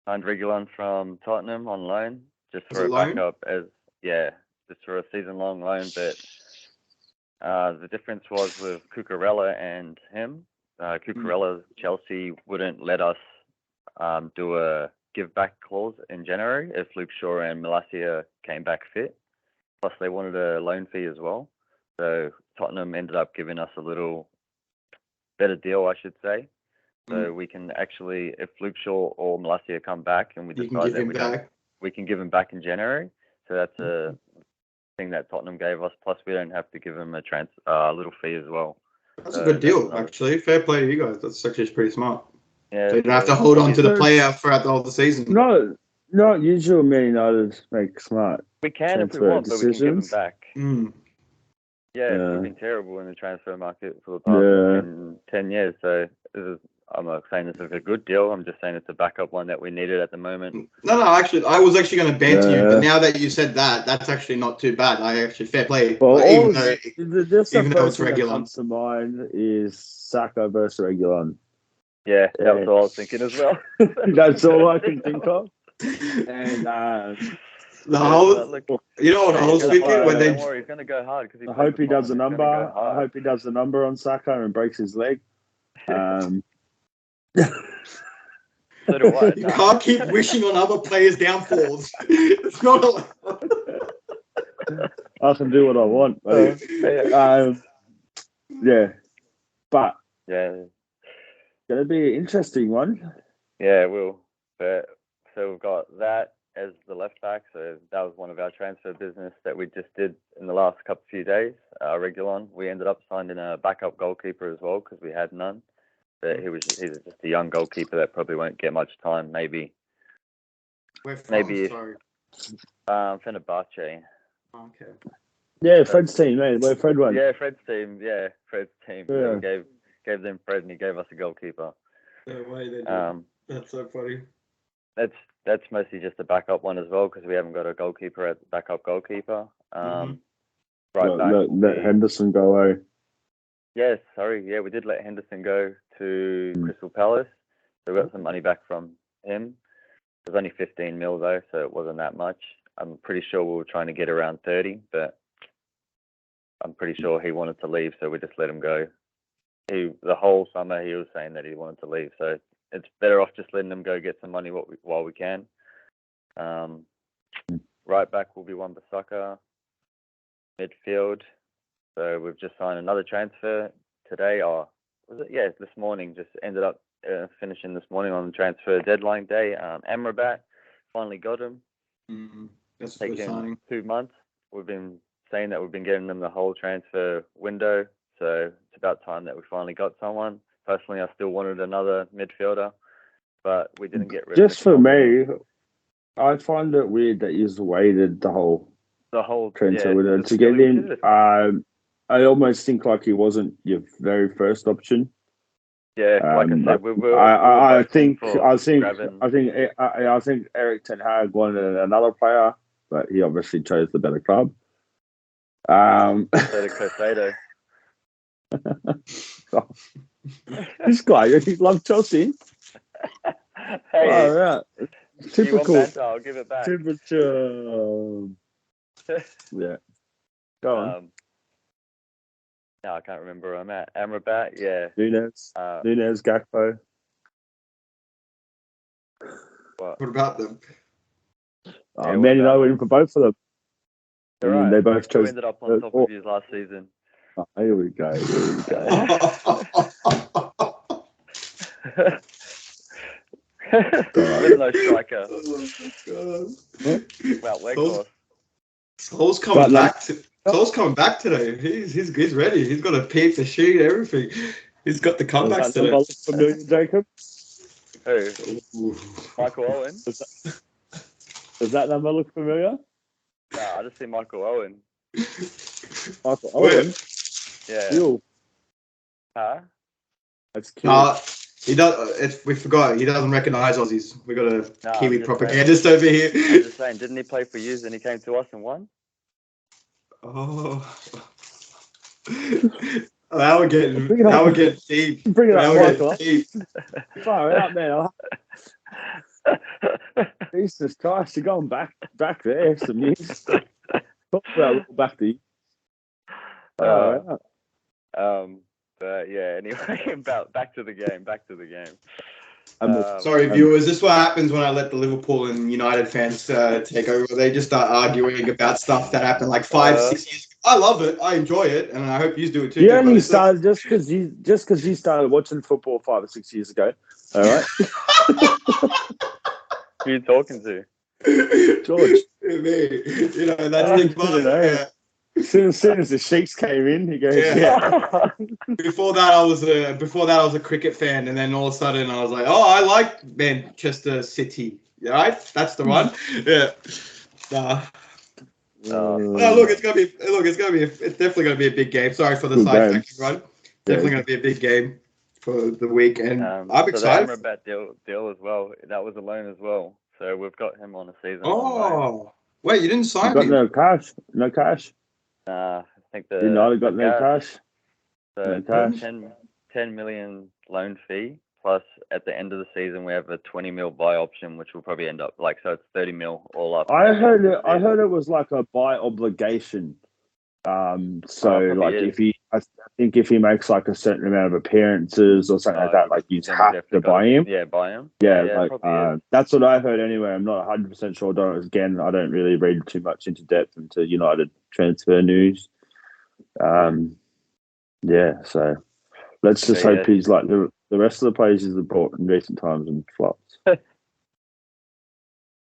S3: Reguilon from Tottenham on loan just for a backup just for a season-long loan. But the difference was with Cucurella and him. Cucurella, Chelsea wouldn't let us do a give-back clause in January if Luke Shaw and Malacia came back fit. Plus, they wanted a loan fee as well. So Tottenham ended up giving us a little better deal, I should say. So we can actually, if Luke Shaw or Malacia come back, and we decide that we can give him back in January. So that's a thing that Tottenham gave us. Plus, we don't have to give him a little fee as well.
S1: That's a good deal, actually. Fair play to you guys. That's actually pretty smart.
S3: Yeah,
S1: so you don't have to hold on to the player throughout the whole season.
S2: No, not usual. Man United make smart.
S3: We can if we want, but we can give him back.
S1: Yeah,
S3: we've been terrible in the transfer market for the past 10 years. So I'm not saying this is a good deal. I'm just saying it's a backup one that we needed at the moment.
S1: No, actually, I was actually going to banter you, but now that you said that, that's actually not too bad. Fair play.
S2: Well,
S1: even
S2: though it's regular. That comes to mind is Saka versus Regulon.
S3: Yeah, that was what I was thinking as well.
S2: That's all I can think of. And
S1: you know what I was thinking?
S3: Don't worry, he's going to go hard.
S2: I hope he does the number. I hope he does the number on Saka and breaks his leg.
S3: So do I.
S1: You can't keep wishing on other players' downfalls. It's not allowed.
S2: I can do what I want. But it's going to be an interesting one.
S3: Yeah, it will. But, so we've got that as the left back. So that was one of our transfer business that we just did in the last few days. Regulon. We ended up signing a backup goalkeeper as well because we had none. But he's just a young goalkeeper that probably won't get much time. Maybe.
S1: Where from? Sorry.
S3: Fenerbahce.
S1: Okay.
S2: Yeah, Fred's team, man. Where Fred went.
S3: Yeah, Fred's team. Yeah, Fred's team. Yeah. So we gave them Fred, and he gave us a goalkeeper.
S1: No way they did. That's so funny.
S3: That's mostly just a backup one as well because we haven't got a goalkeeper at backup goalkeeper. Right back.
S2: Let Henderson go away.
S3: Yes, sorry. Yeah, we did let Henderson go to Crystal Palace. So we got some money back from him. It was only 15 mil though, so it wasn't that much. I'm pretty sure we were trying to get around 30, but I'm pretty sure he wanted to leave, so we just let him go. The whole summer he was saying that he wanted to leave, so it's better off just letting him go get some money while we can. Right back will be Wan-Bissaka. Midfield. So we've just signed another transfer today, or was it? Yeah, this morning. Just ended up finishing this morning on the transfer deadline day. Amrabat, finally got him.
S1: That's a good signing.
S3: 2 months. We've been saying that we've been getting them the whole transfer window, so it's about time that we finally got someone. Personally, I still wanted another midfielder, but we didn't get rid of
S2: Just for me, I find it weird that you've waited the whole transfer window to get him. I almost think like he wasn't your very first option.
S3: Yeah, like I said,
S2: I think Eric Ten Hag wanted another player, but he obviously chose the better club.
S3: So did Caicedo.
S2: This guy, he loves Chelsea.
S3: Hey,
S2: typical.
S3: I'll give it back.
S2: Temperature. Yeah. Go on.
S3: No, I can't remember where I'm at. Amrabat, yeah.
S2: Nunez, Gakpo.
S1: What about them?
S2: Man and I went in for both of them.
S3: Right.
S2: They both chose.
S3: Who ended up on top of you last season?
S2: Oh, here we go.
S3: With no striker. Well, Weghorst.
S1: Sol's coming back today. He's ready. He's got a peep, a shoot, everything. He's got the comebacks today.
S2: Look familiar, Jacob?
S3: Who? Michael Owen.
S2: Does that number look familiar?
S3: No, I just see Michael Owen.
S2: Michael Owen?
S3: Yeah.
S2: Cool.
S3: Huh?
S2: That's cute.
S1: He does. We forgot. He doesn't recognise Aussies. We got a Kiwi propagandist
S3: saying,
S1: over here.
S3: I'm just saying, didn't he play for you and he came to us and won?
S1: Oh. Now we're getting deep.
S2: Bring it up, Michael. Far out, man. Jesus Christ, you're going back there some years. Talk about back to you.
S3: But yeah, anyway, back to the game.
S1: Sorry, viewers. This is what happens when I let the Liverpool and United fans take over. They just start arguing about stuff that happened like 5-6 years I love it. I enjoy it, and I hope you do it too.
S2: You only started just because you started watching football 5 or 6 years ago. All right.
S3: Who are you talking to?
S2: George.
S1: Me. You know, that's Nick Barker. Yeah.
S2: As soon as the Sheiks came in, he goes,
S1: yeah. Before that, I was a cricket fan, and then all of a sudden, I was like, oh, I like Manchester City. Right? That's the one. Yeah. Look, it's definitely gonna be a big game. Sorry for the side fact, run. Definitely gonna be a big game for the week, and I'm excited.
S3: So the Amrabat deal as well. That was a loan as well. So we've got him on a season.
S1: Oh, wait, you didn't sign him?
S2: Got no cash.
S3: I think
S2: United got no cash.
S3: So
S2: no cash.
S3: 10 million loan fee plus at the end of the season we have a 20 mil buy option, which will probably end up so it's 30 mil all up.
S2: I heard it was like a buy obligation. I think if he makes like a certain amount of appearances or something like that, like you have to buy him.
S3: Yeah, buy him.
S2: Yeah, that's what I heard anyway. I'm not 100% sure. Again, I don't really read too much into depth into United transfer news. So let's just hope he's like the rest of the players he's bought in recent times and flops.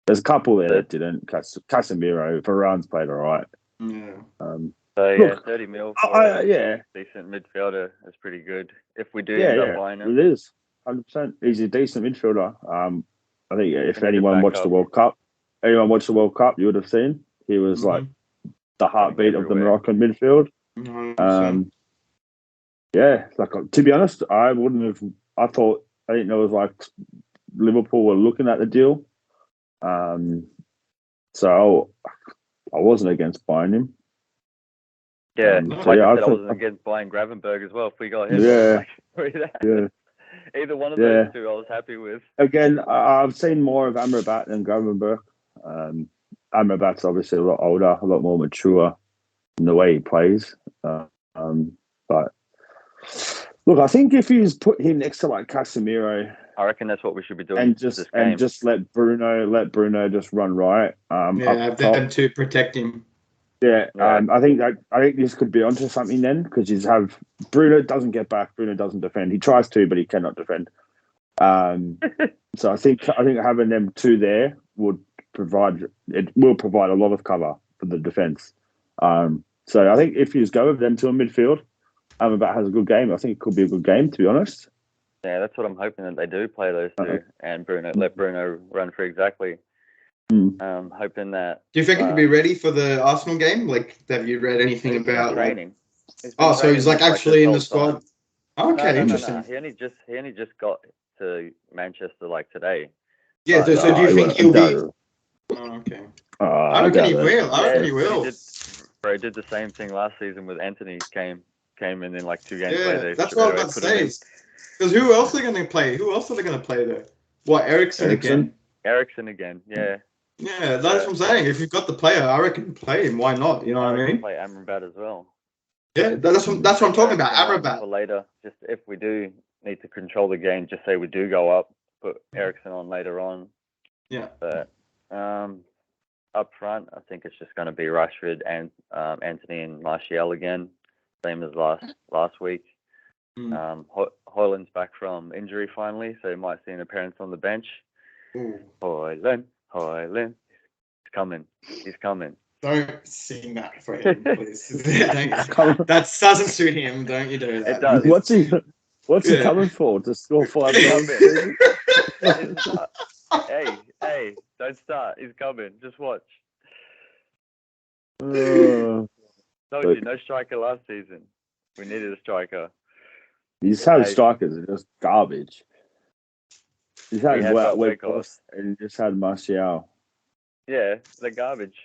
S2: There's a couple there that didn't. Casemiro, Varane's played all right.
S1: Yeah.
S3: 30 mil for decent midfielder is pretty good. If we do end up buying him.
S2: It is 100%. He's a decent midfielder. I think if anyone watched the World Cup, you would have seen he was like the heartbeat of the Moroccan midfield.
S1: 100%.
S2: To be honest, I didn't know it was like Liverpool were looking at the deal. So I wasn't against buying him.
S3: Yeah, I wasn't against buying Gravenberg as well. If we got him, either one of those two, I was happy with.
S2: Again, I've seen more of Amrabat than Gravenberg. Amrabat's obviously a lot older, a lot more mature in the way he plays. But look, I think if you put him next to like Casemiro,
S3: I reckon that's what we should be doing.
S2: And just let Bruno just run right.
S1: Have them to protect him.
S2: Yeah, I think this could be onto something then, because you have Bruno doesn't get back, Bruno doesn't defend. He tries to, but he cannot defend. So I think having them two there will provide a lot of cover for the defense. So I think if you just go with them to a midfield, Amrabat has a good game. I think it could be a good game, to be honest.
S3: Yeah, that's what I'm hoping that they do, play those two, and let Bruno run for exactly. Hoping that.
S1: Do you think he could be ready for the Arsenal game? Like, have you read anything about
S3: training?
S1: So he's like actually in the squad. Okay, interesting.
S3: No. He only just got to Manchester like today.
S1: Yeah. So do you think he'll be? Okay. I reckon he will.
S3: He did the same thing last season with Anthony. Came in like 2 games later.
S1: Yeah, that's what I was about to say. Because who else are they going to play? Who else are they going to play there? What, Eriksen again?
S3: Eriksen again, yeah.
S1: Yeah, that's what I'm saying. If you've got the player, I reckon play him. Why not? You know what I mean?
S3: Play Amrabat as well.
S1: Yeah, that's what I'm talking about. Amrabat.
S3: For later, just if we do need to control the game, just say we do go up, put Eriksen on later on.
S1: Yeah.
S3: But up front, I think it's just going to be Rashford and Anthony and Martial again, same as last week. Højlund's back from injury finally, so you might see an appearance on the bench. Højlund, he's coming.
S1: Don't sing that for him, please. That doesn't suit him. Don't you do that?
S3: It does.
S2: What's he coming for? To score 5 goals?
S3: Hey, don't start. He's coming. Just watch. Told you, no striker last season. We needed a striker.
S2: He's had strikers are just garbage. He's had Weghorst and just had Martial.
S3: Yeah, they're garbage.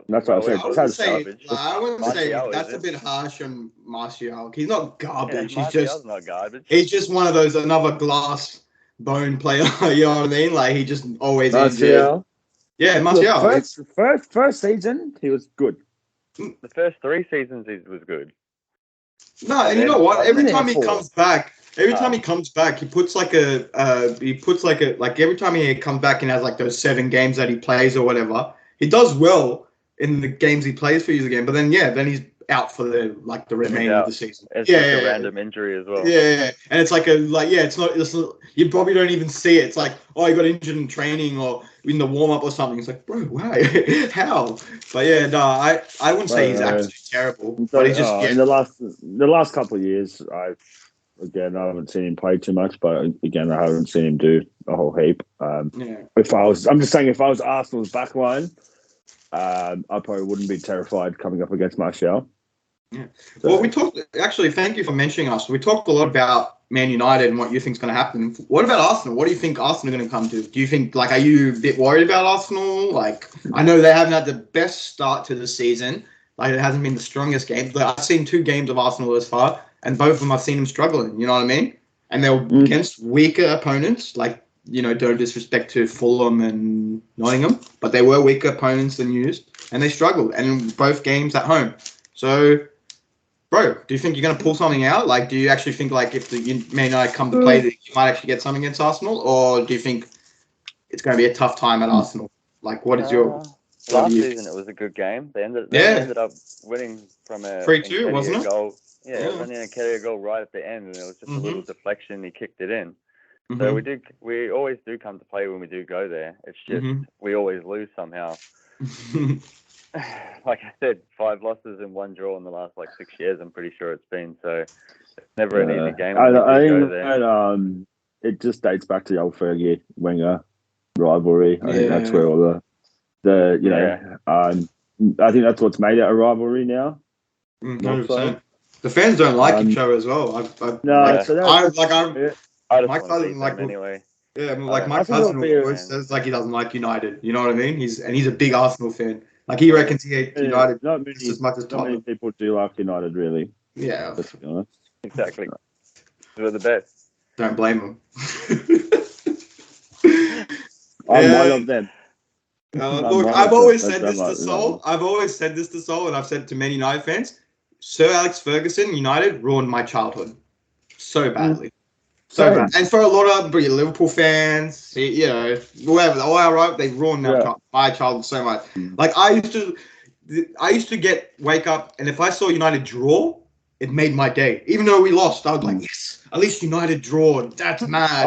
S2: That's what I said.
S1: I wouldn't say that's a bit harsh on Martial. He's not garbage.
S3: Yeah, Martial's not garbage.
S1: He's just one of those another glass bone player. You know what I mean? Like he just always
S2: Martial.
S1: Yeah, Martial.
S2: Look, first season he was good.
S3: The first 3 seasons he was good.
S1: No, and you know what? Every time he comes back, he puts every time he comes back and has like those 7 games that he plays or whatever, he does well in the games he plays for you again. But then out for the remainder of the season.
S3: It's just a random injury as well.
S1: Yeah, and it's it's not. You probably don't even see it. It's like, oh, he got injured in training or in the warm up or something. It's like, bro, why? How? But yeah, no, I wouldn't say he's absolutely terrible. But he's just
S2: in the last couple of years, I haven't seen him play too much, but again, I haven't seen him do a whole heap. I'm just saying, if I was Arsenal's back line, I probably wouldn't be terrified coming up against Martial.
S1: Yeah. So, well, we talked. Actually, thank you for mentioning Arsenal. We talked a lot about Man United and what you think is going to happen. What about Arsenal? What do you think Arsenal are going to come to? Do you think, are you a bit worried about Arsenal? I know they haven't had the best start to the season. It hasn't been the strongest game. But I've seen 2 games of Arsenal this far, and both of them I've seen them struggling. You know what I mean? And they're against weaker opponents, no disrespect to Fulham and Nottingham, but they were weaker opponents than used, and they struggled. And in both games at home. So, bro, do you think you're going to pull something out? Do you actually think, if the Man United come to play, that you might actually get something against Arsenal? Or do you think it's going to be a tough time at Arsenal? What is your...
S3: Last season, it was a good game. They ended up winning from a
S1: 3-2, wasn't it?
S3: Goal. Yeah, it was only a Nketiah goal right at the end, and it was just a little deflection. He kicked it in. So we always do come to play when we do go there. It's just we always lose somehow. Like I said, 5 losses and 1 draw in the last 6 years. I'm pretty sure it's been. So it's never an easy game.
S2: I think it just dates back to the old Fergie Wenger rivalry. I think that's where all I think that's what's made it a rivalry now.
S1: 100%. The fans don't like each other as well. My cousin
S3: anyway.
S1: Yeah, my cousin always says he doesn't like United. You know what I mean? He's a big Arsenal fan. He reckons he hates United just as much as Tottenham.
S2: Not many people do like United, really.
S1: Yeah,
S2: let's be honest.
S3: Exactly. We're the best.
S1: Don't blame them.
S2: I'm one of them.
S1: Look, I've always said this to Sol. I've always said this to Sol, and I've said to many United fans. Sir Alex Ferguson, United, ruined my childhood so badly. So bad. And for a lot of Liverpool fans, whoever, all right, they ruined my childhood so much. I used to wake up, and if I saw United draw, it made my day. Even though we lost, I was like, yes, at least United draw. That's mad.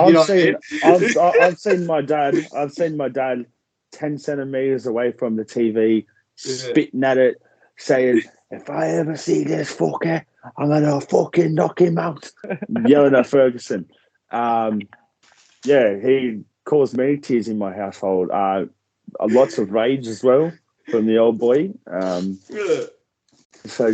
S2: I've seen my dad 10 centimeters away from the TV, spitting at it, saying, if I ever see this fucker, I'm going to fucking knock him out. Yelling at Ferguson. He caused many tears in my household. Lots of rage as well from the old boy. So,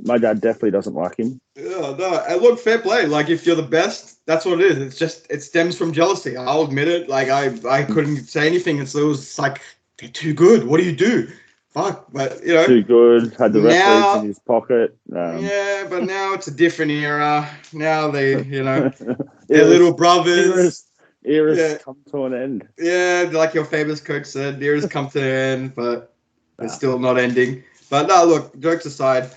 S2: my dad definitely doesn't like him.
S1: Yeah, no. And look, fair play. If you're the best, that's what it is. It's just, it stems from jealousy. I'll admit it. I couldn't say anything. It was they're too good. What do you do? Fuck, but
S2: too good. Had the referees in his pocket.
S1: But now it's a different era. Now they, their little brothers.
S2: Eras come to an end.
S1: Yeah, like your famous coach said, eras come to an end, but it's still not ending. But no, look, jokes aside,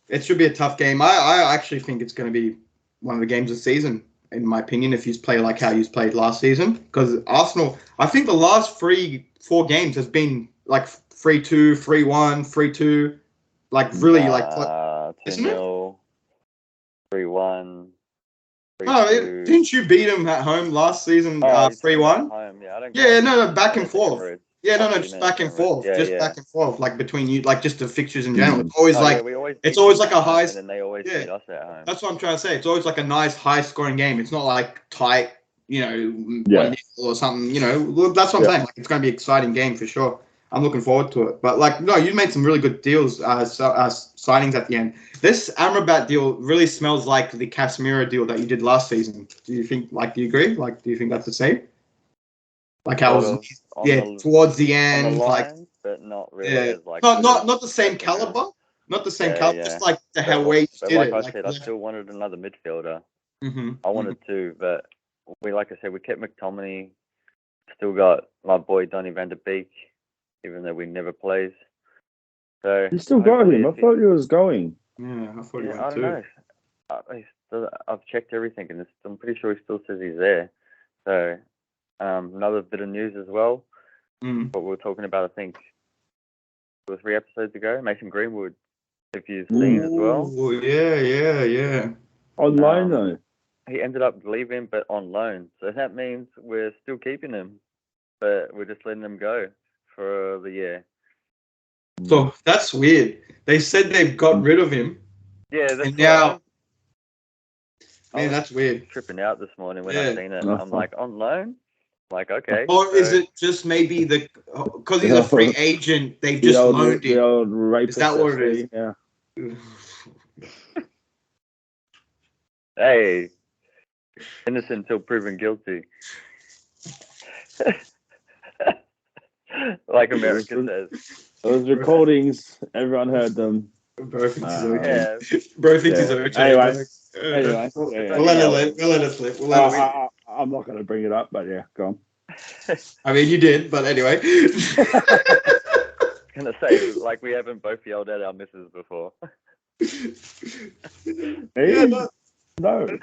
S1: it should be a tough game. I actually think it's going to be one of the games of the season, in my opinion, if you play like how you played last season. Because Arsenal, I think the last 4 games has been 3-2, 3-1, 3-2, really isn't it?
S3: 3-1.
S1: Didn't you beat them at home last season? 3-1. No, back and forth. Just back and forth, back and forth, between you, just the fixtures in general. It's always it's always a high,
S3: and they always beat us at home.
S1: That's what I'm trying to say. It's always a nice, high-scoring game. It's not tight, 1-0 or something. That's what I'm saying. It's going to be an exciting game for sure. I'm looking forward to it. But no, you made some really good deals, signings at the end. This Amrabat deal really smells like the Casemiro deal that you did last season. Do you think? Do you agree? Do you think that's the same? How it was, towards the end,
S3: but not really.
S1: Not the same caliber. Not the same caliber. Just the way you did it.
S3: I said, I still wanted another midfielder. I wanted to, but we kept McTominay. Still got my boy Donny van der Beek, even though we never plays. So
S2: you still got him. I thought he was going.
S1: Yeah, I thought he went too.
S3: I don't know. I've checked everything, and I'm pretty sure he still says he's there. So another bit of news as well. What we were talking about, I think, 2 or 3 episodes ago. Mason Greenwood if you've seen as well.
S1: Oh, yeah.
S2: On loan though.
S3: He ended up leaving, but on loan. So that means we're still keeping him, but we're just letting him go for the year.
S1: So that's weird. They said they've got rid of him.
S3: Yeah, that's
S1: and now.
S3: I was
S1: that's weird.
S3: Tripping out this morning when I seen it. I'm like, on loan? Like, okay.
S1: Or is it just maybe because he's a free agent, they've just loaned him?
S2: The old rapist.
S1: Is that what it is?
S2: Yeah.
S3: Hey, innocent until proven guilty. Like America says.
S2: Those recordings, everyone heard them.
S1: Bro thinks he's okay.
S3: Yeah.
S1: Bro thinks he's okay.
S2: Anyway.
S1: We'll let it slip.
S2: I'm not going to bring it up, but yeah, go on.
S1: I mean, you did, but anyway.
S3: Gonna say, like, we haven't both yelled at our missus before.
S2: No.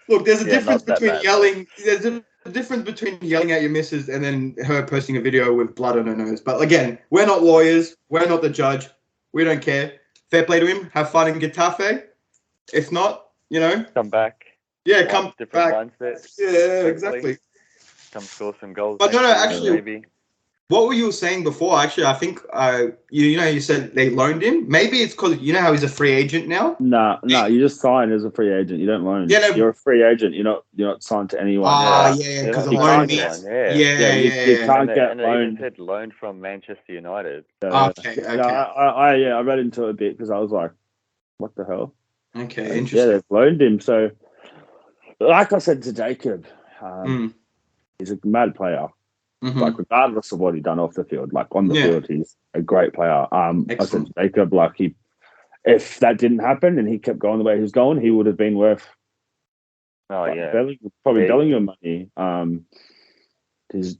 S1: Look, there's a difference between yelling. There's a difference between yelling at your missus and then her posting a video with blood on her nose. But again, we're not lawyers. We're not the judge. We don't care. Fair play to him. Have fun in Getafe. If not,
S3: come back.
S1: Yeah, come
S3: different
S1: back.
S3: Mindset.
S1: Yeah, exactly.
S3: Come score some goals.
S1: But no, actually,
S3: maybe.
S1: What were you saying before? Actually, I think you said they loaned him. Maybe it's because how he's a free agent now.
S2: No, you just sign as a free agent. You don't loan.
S1: Yeah,
S2: you're a free agent. You're not signed to anyone.
S1: Yeah, because the loan means.
S2: You can't get loaned.
S3: It even said loaned from Manchester United.
S1: Okay.
S2: I read into it a bit because I was like, what the hell?
S1: Okay, interesting.
S2: Yeah, they've loaned him. So, like I said to Jacob, he's a mad player.
S1: Mm-hmm.
S2: Like, regardless of what he done off the field, like on the field, he's a great player. I said to Jacob, like, if that didn't happen and he kept going the way he was going, he would have been worth probably Bellingham money. He's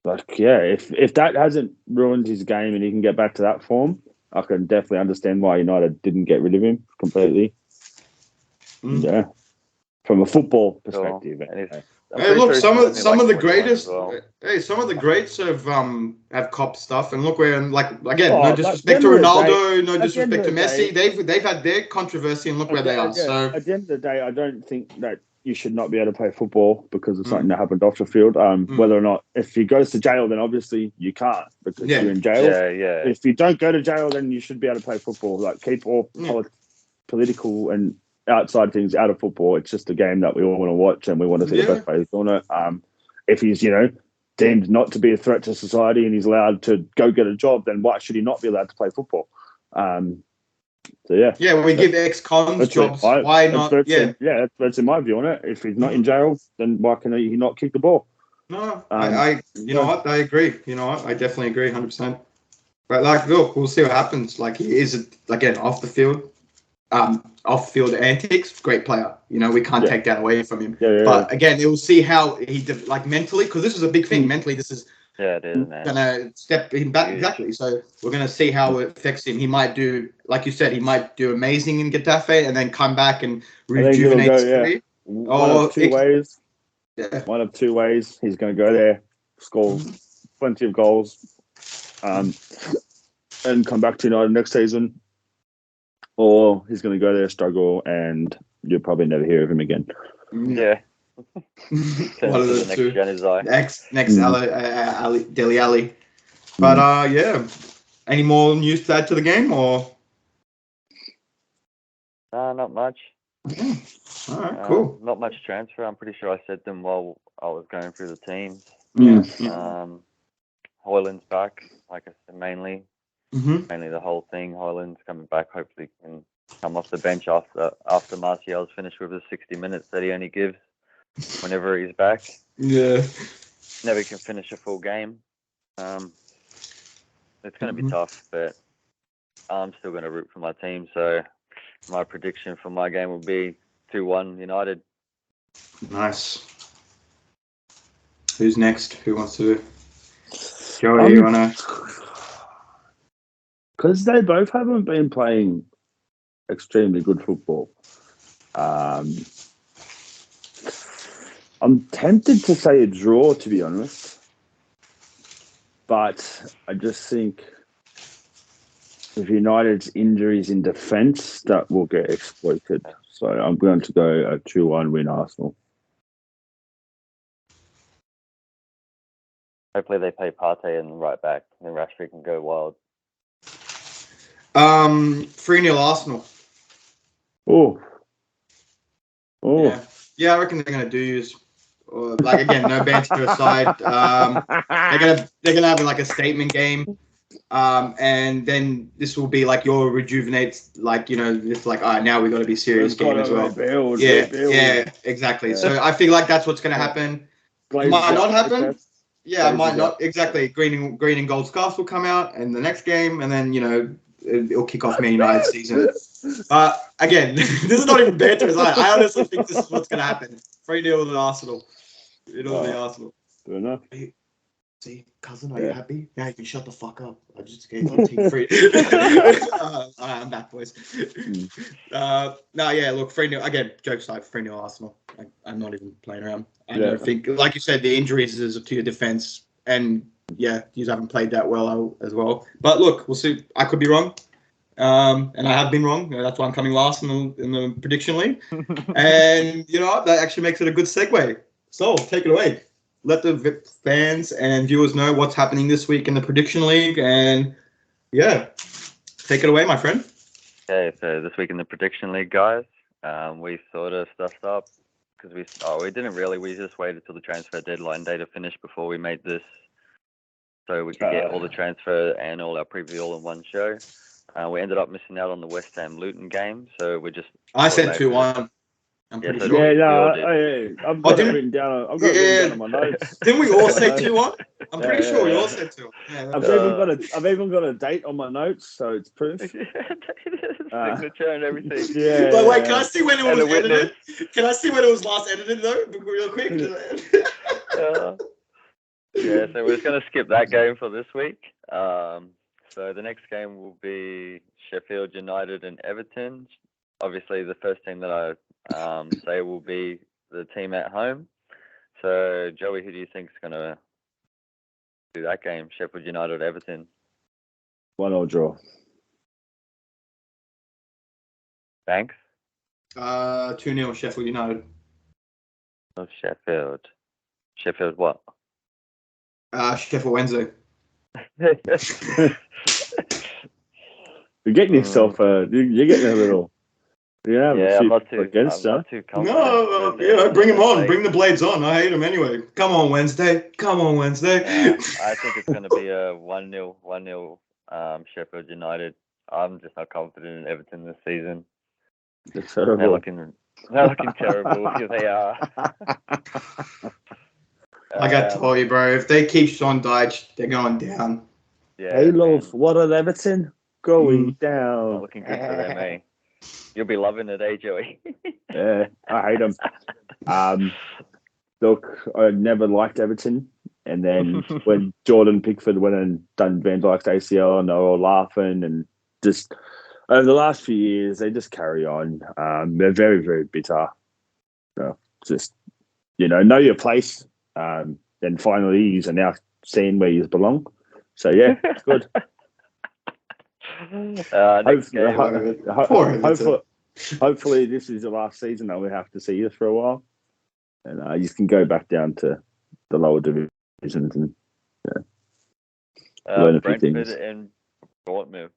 S2: like, if that hasn't ruined his game and he can get back to that form, I can definitely understand why United didn't get rid of him completely. Yeah, from a football perspective.
S1: Hey, look, some of the greatest. Hey, some of the greats have copped stuff, and look where, no disrespect to Ronaldo, no disrespect to Messi. They've had their controversy, and look where they are. So
S2: at the end of the day, I don't think that you should not be able to play football because of something that happened off the field. Whether or not, if he goes to jail, then obviously you can't because you're in jail.
S3: Yeah.
S2: If you don't go to jail, then you should be able to play football. Like, keep all political and outside things out of football. It's just a game that we all want to watch and we want to see the best players doing it. If he's, deemed not to be a threat to society and he's allowed to go get a job, then why should he not be allowed to play football?
S1: When we give ex-cons jobs, why not?
S2: That's in my view on it. If he's not in jail, then why can he not kick the ball?
S1: No, I agree. I definitely agree 100%. But look, we'll see what happens. Like, he is, again, off the field. Off-field antics, great player. We can't take that away from him. But again, we'll see how he mentally, because this is a big thing. Mentally, this is
S3: it is, man.
S1: Gonna step him back exactly. So we're gonna see how it affects him. He might do, like you said, he might do amazing in Getafe and then come back and rejuvenate his career.
S2: One of two ways. Yeah. One of two ways. He's going to go there, score plenty of goals, and come back to United next season. Or he's going to go there, struggle, and you'll probably never hear of him again.
S3: Yeah.
S1: One of the two. Next Dele Alli. But any more news to add to the game, or?
S3: Not much.
S1: All right, cool.
S3: Not much transfer. I'm pretty sure I said them while I was going through the teams. Hoyland's back, like I said, mainly the whole thing. Hoyland's coming back. Hopefully, can come off the bench after Martial's finished with the 60 minutes that he only gives whenever he's back.
S1: Yeah.
S3: Never can finish a full game. It's going to be tough, but I'm still going to root for my team. So my prediction for my game will be 2-1 United.
S1: Nice. Who's next? Who wants to? Joey, you wanna?
S2: Because they both haven't been playing extremely good football. I'm tempted to say a draw, to be honest, but I just think with United's injuries in defence, that will get exploited. So I'm going to go a 2-1 win Arsenal.
S3: Hopefully they play Partey and right back, and then Rashford can go wild.
S1: 3-0 Arsenal.
S2: Oh.
S1: Yeah, I reckon they're going to do use. Like, again, no banter aside. They're gonna have like a statement game. And then this will be like your rejuvenate, like, it's like, now we got to be serious game as well.
S2: Rebuild.
S1: Yeah, exactly. Yeah. So I feel like that's what's going to happen. It might not happen. Yeah, it might not. Exactly. Green and gold scarves will come out in the next game, and then it'll kick off Man United's season. But again, this is not even banter aside. I honestly think this is what's going to happen. 3-0 to Arsenal. It'll be Arsenal.
S2: Fair enough.
S1: See, cousin, are you happy? Yeah, you can shut the fuck up. I'll take 3. I'm back, boys. Look, 3-0. Again, jokes aside, 3-0 Arsenal. I'm not even playing around. I don't think, like you said, the injuries is to your defense. And, you haven't played that well as well. But, look, we'll see. I could be wrong. And I have been wrong. That's why I'm coming last in the prediction league. And, that actually makes it a good segue. So, take it away. Let the fans and viewers know what's happening this week in the prediction league, and take it away, my friend.
S3: Okay, so this week in the prediction league, guys, we sort of stuffed up because we didn't really. We just waited till the transfer deadline day to finish before we made this, so we could get all the transfer and all our preview all in one show. We ended up missing out on the West Ham Luton game, so we just.
S1: I said 2-1. I'm pretty sure.
S2: I've got it written down. I've got it written down on my notes.
S1: Didn't we all say 2-1? I'm pretty sure we all said 2-1. Yeah,
S2: I've even got a date on my notes, so it's proof.
S3: Signature and everything.
S2: Yeah.
S1: But wait, can I see when it was edited? Can I see when it was last edited though, real quick?
S3: So we're just gonna skip that game for this week. So the next game will be Sheffield United and Everton. Obviously, the first team that I say will be the team at home. So, Joey, who do you think is going to do that game? Sheffield United, Everton?
S2: 1-1 draw.
S3: Banks?
S1: 2-0 Sheffield United.
S3: Oh, Sheffield. Sheffield what?
S1: Sheffield Wednesday.
S2: You're getting yourself. You're getting a little.
S3: I'm not too confident.
S1: No, bring them on. Bring the blades on. I hate them anyway. Come on, Wednesday.
S3: I think it's going to be a 1-0 Sheffield United. I'm just not confident in Everton this season.
S2: They're terrible.
S3: They're looking terrible. They are.
S1: I got to tell you, bro. If they keep Sean Dyche, they're going down.
S2: Yeah. Hey, love. What at Everton? Going down.
S3: Not looking good for them, eh? You'll be loving it, eh, Joey?
S2: Yeah, I hate them. Look, I never liked Everton. And then when Jordan Pickford went and done Van Dijk's ACL and they were all laughing and just over the last few years, they just carry on. They're very, very bitter. Just, know your place. Then finally, you are now seeing where you belong. So, yeah, it's good. Hopefully this is the last season that we have to see this for a while, and you can go back down to the lower divisions and learn a few things.
S3: Brentford and Bournemouth.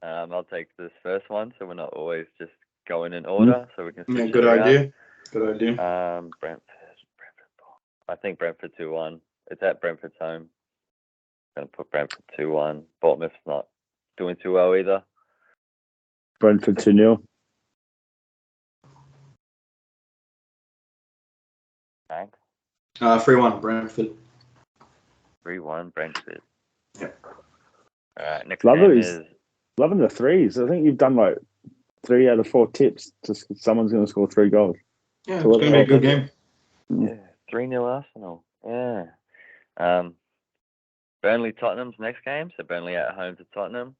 S3: I'll take this first one, so we're not always just going in order, so we can.
S1: Good idea.
S3: Brentford. I think Brentford 2-1. It's at Brentford's home. I'm going to put Brentford 2-1. Bournemouth's not doing too well either.
S2: Brentford 2-0.
S3: Thanks.
S1: 3-1 Brentford.
S3: 3-1 Brentford.
S1: Yeah.
S3: All right. Next game is
S2: loving the threes. I think you've done like 3 out of 4 tips. Just someone's going to score 3 goals.
S1: Yeah, it's going to be a good game.
S3: Yeah, 3-0 Arsenal. Yeah. Burnley Tottenham's next game. So Burnley at home to Tottenham.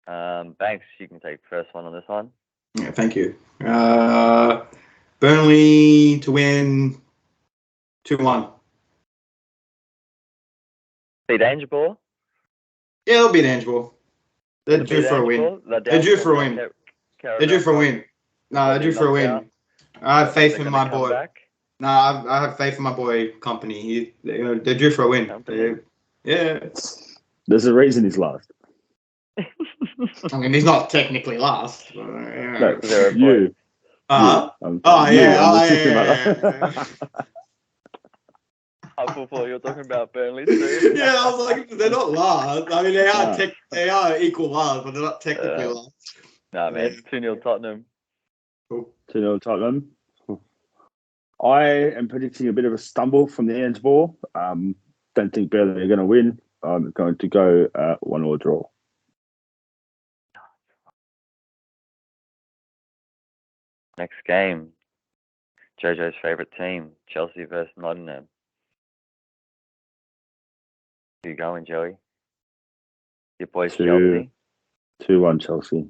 S3: Banks, you can take the first one on this one.
S1: Yeah, thank you. Burnley to win 2-1.
S3: Be Danger Ball?
S1: Yeah, it'll be Danger Ball. They're due for a win. They're due for a win. They're due for a win. No, they're due for a win. I have faith in my boy. No, I have faith in my boy Company. They're due for a win. Yeah.
S2: There's a reason he's last.
S1: I mean, he's not technically last.
S2: No, you.
S1: Yeah.
S3: Football, you're talking about Burnley too.
S1: Yeah, I was like, they're not last. I mean, they are equal last, but they're not technically last.
S3: Nah, man, 2-0 Tottenham.
S2: Cool. 2-0 Tottenham. I am predicting a bit of a stumble from the handball. Don't think Burnley are going to win. I'm going to go 1-1 draw.
S3: Next game, Jojo's favourite team, Chelsea versus Nottingham. Who you going, Joey? Your boys Chelsea?
S2: 2-1 Chelsea.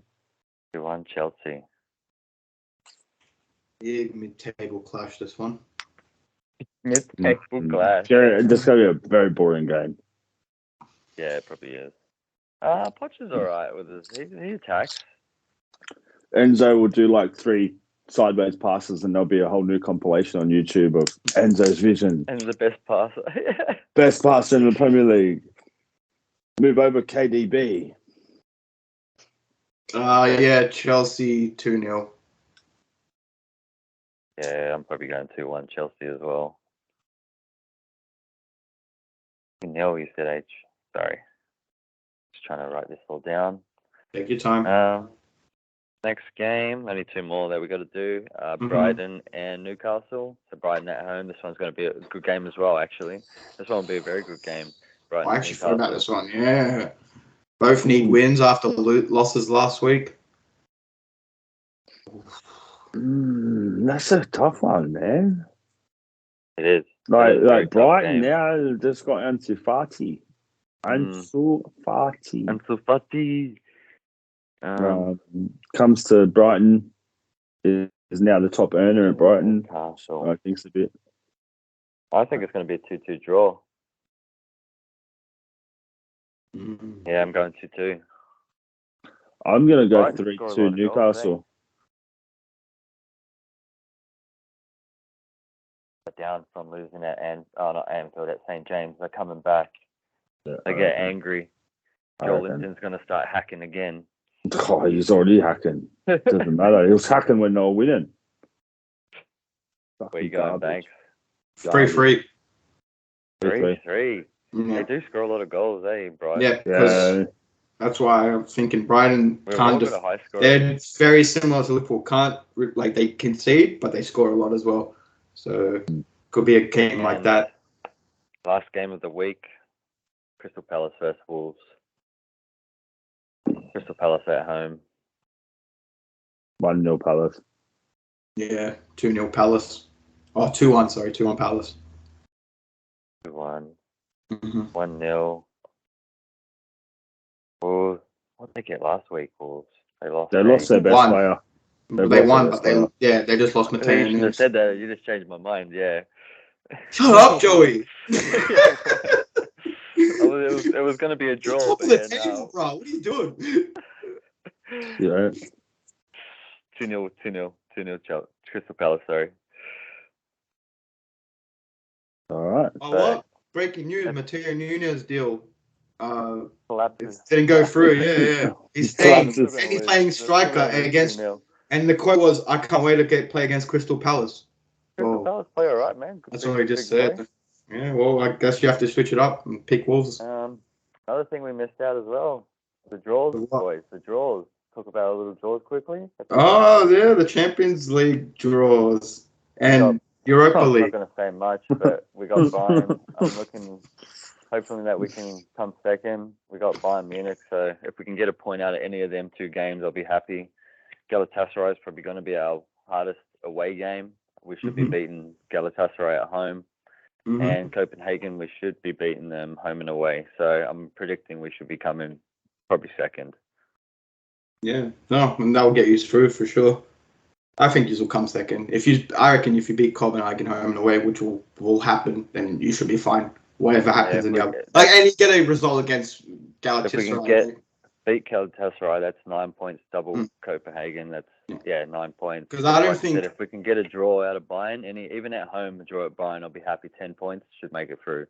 S3: 2-1 Chelsea.
S1: Yeah, mid-table clash, this one.
S3: Mid-table clash.
S2: Yeah, this is going to be a very boring game.
S3: Yeah, it probably is. Poch is alright with this. He attacks.
S2: Enzo will do like 3 sideways passes and there'll be a whole new compilation on YouTube of Enzo's vision.
S3: And the best passer.
S2: Best passer in the Premier League. Move over KDB.
S1: Yeah, Chelsea 2-0.
S3: Yeah, I'm probably going 2-1 Chelsea as well. 2-0, you said, H. Sorry. Just trying to write this all down.
S1: Take your time.
S3: Next game, only 2 more that we got to do. Brighton and Newcastle. So Brighton at home. This one's going to be a good game as well, actually. This one will be a very good game. Brighton
S1: I actually thought about this one, yeah. Both need wins after losses last week.
S2: That's a tough one, man.
S3: It is.
S2: Like Brighton now just got Ansu Fati. Ansu Fati. Comes to Brighton, is now the top earner at Brighton.
S3: Newcastle.
S2: I think it's a bit.
S3: I think it's going to be a 2-2 draw. Yeah, I'm going 2-2.
S2: I'm going to go 3-2 Newcastle.
S3: Down from losing at not Anfield, at St. James. They're coming back. Yeah, they get angry. Joel Linton's going to start hacking again.
S2: Oh, he's already hacking. Doesn't matter. He was hacking when they were winning.
S3: Where you going, Banks?
S1: 3-3.
S3: 3-3.
S1: Yeah.
S3: They do score a lot of goals, Brighton?
S1: Yeah, because that's why I'm thinking Brighton they're very similar to Liverpool. They concede, but they score a lot as well. So could be a game like that.
S3: Last game of the week, Crystal Palace versus Wolves. Crystal Palace at home.
S2: 1-0 Palace.
S1: Yeah, 2-0 Palace. Oh, 2-1, sorry, 2-1 Palace.
S3: 2-1. 1-0. Wolves. What did they get last week, Wolves? They lost their best
S2: player.
S1: They won, but they just lost Mateo.
S3: You just said that. You just changed my mind. Yeah.
S1: Shut up, Joey.
S3: It was going to be a draw.
S1: Top of the table, bro. What are you doing?
S2: Yeah.
S3: 2-0 Crystal Palace. Sorry.
S2: All right.
S1: Oh, what? Breaking news: Mateo Nunes deal. Didn't go through. Yeah. He's playing striker against. And the quote was, "I can't wait to play against Crystal Palace."
S3: Crystal Palace play all right, man.
S1: That's what I just said. Play. Yeah, well, I guess you have to switch it up and pick Wolves.
S3: Another thing we missed out as well, the draws, boys. The draws. Talk about a little draws quickly.
S1: Oh, yeah, the Champions League draws and Europa League.
S3: I'm not going to say much, but we got Bayern. I'm looking, hopefully that we can come second. We got Bayern Munich, so if we can get a point out of any of them 2 games, I'll be happy. Galatasaray is probably going to be our hardest away game. We should be beating Galatasaray at home. And Copenhagen, we should be beating them home and away. So I'm predicting we should be coming probably second.
S1: Yeah, no, and that will get you through for sure. I think you will come second. I reckon if you beat Copenhagen home and away, which will happen, then you should be fine. Whatever happens in the other, and you get a result against Galatasaray.
S3: beat Galatasaray, that's 9 points. Double Copenhagen, that's 9 points.
S1: Because I don't
S3: like
S1: think
S3: if we can get a draw out of Bayern, even at home, a draw at Bayern, I'll be happy. 10 points should make it through.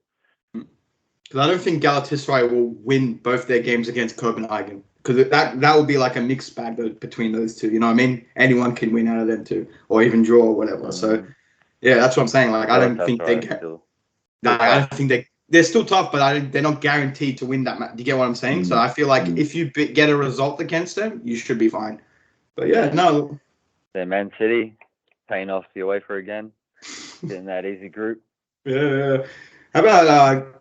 S1: Because I don't think Galatasaray will win both their games against Copenhagen. Because that would be like a mixed bag between those two. You know what I mean? Anyone can win out of them two, or even draw or whatever. So yeah, that's what I'm saying. Like I don't think they get. I don't think they're still tough, but they're not guaranteed to win that match. Do you get what I'm saying? So I feel like if you get a result against them, you should be fine. But yeah, no.
S3: Then Man City paying off the UEFA again, getting that easy group.
S1: Yeah. How about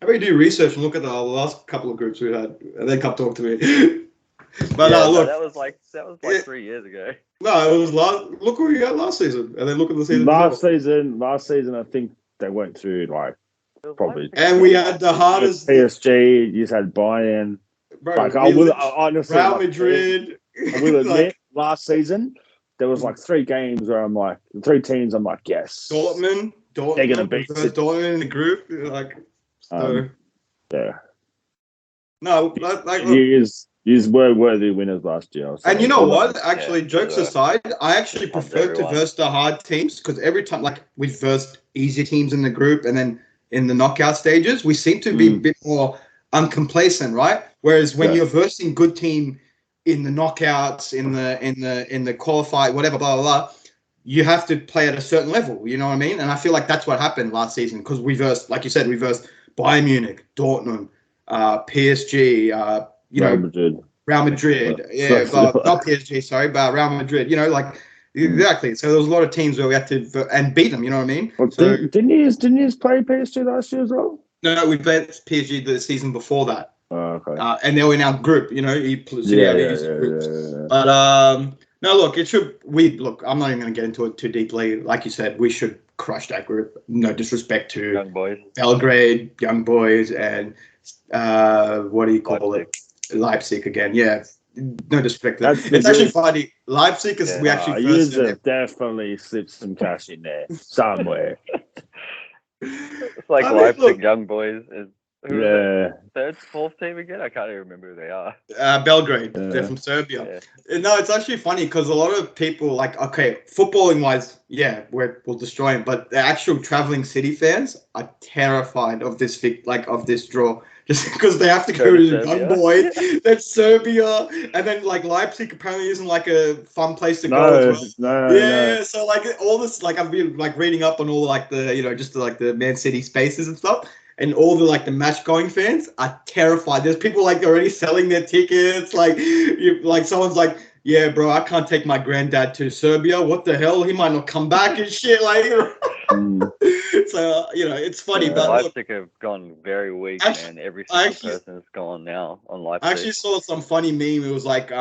S1: you do research and look at the last couple of groups we had, and then come talk to me. But look,
S3: that was like 3 years ago.
S1: No, it was look who we got last season, and then look at the season.
S2: Last season, I think they went through like probably.
S1: And we had the hardest.
S2: PSG. You just had Bayern.
S1: Bro,
S2: like I honestly,
S1: Real Madrid.
S2: I will admit, last season there was like 3 games where I'm like 3 teams. I'm like, yes,
S1: Dortmund.
S2: They're gonna beat
S1: Dortmund in the group. Like, so.
S2: Yeah.
S1: No, like
S2: These were worthy winners last year.
S1: And you know what? Actually, jokes aside, I actually prefer to verse the hard teams because every time, like, we've versed easier teams in the group and then in the knockout stages, we seem to be a bit more uncomplacent, right? Whereas when you're versing good team in the knockouts, in the qualify, whatever, blah, blah, blah, you have to play at a certain level. You know what I mean? And I feel like that's what happened last season because we versed, like you said, we versed Bayern Munich, Dortmund, PSG, Real Madrid, not PSG, sorry, but Real Madrid. You know, like exactly. So there was a lot of teams where we had to and beat them. You know what I mean?
S2: Well,
S1: so,
S2: didn't you play PSG last year as well?
S1: No, we played PSG the season before that.
S2: Oh, okay.
S1: And they were in our group. You know, But no, look, I'm not even going to get into it too deeply. Like you said, we should crush that group. No disrespect to
S3: Young Boys,
S1: Belgrade, Young Boys, and what do you call it? Leipzig again. Yeah, no disrespect. It's actually funny. Leipzig is we actually
S2: first definitely slipped some cash in there somewhere.
S3: It's like Leipzig, Young Boys is. Third, 4th team again? I can't even remember who they are.
S1: Belgrade. They're from Serbia. Yeah. No, it's actually funny because a lot of people footballing wise, we'll destroy them. But the actual traveling City fans are terrified of this draw. Just because they have to go to the Young Boy, then Serbia, and then like Leipzig apparently isn't like a fun place to go as well. No. So like all this, like I've been like reading up on all like the the Man City spaces and stuff. And all the match going fans are terrified. There's people like already selling their tickets. Someone's like, yeah, bro, I can't take my granddad to Serbia. What the hell? He might not come back and shit. So it's funny. But
S3: Leipzig have gone very weak, and every single person is gone now on Leipzig.
S1: I actually saw some funny meme. It was like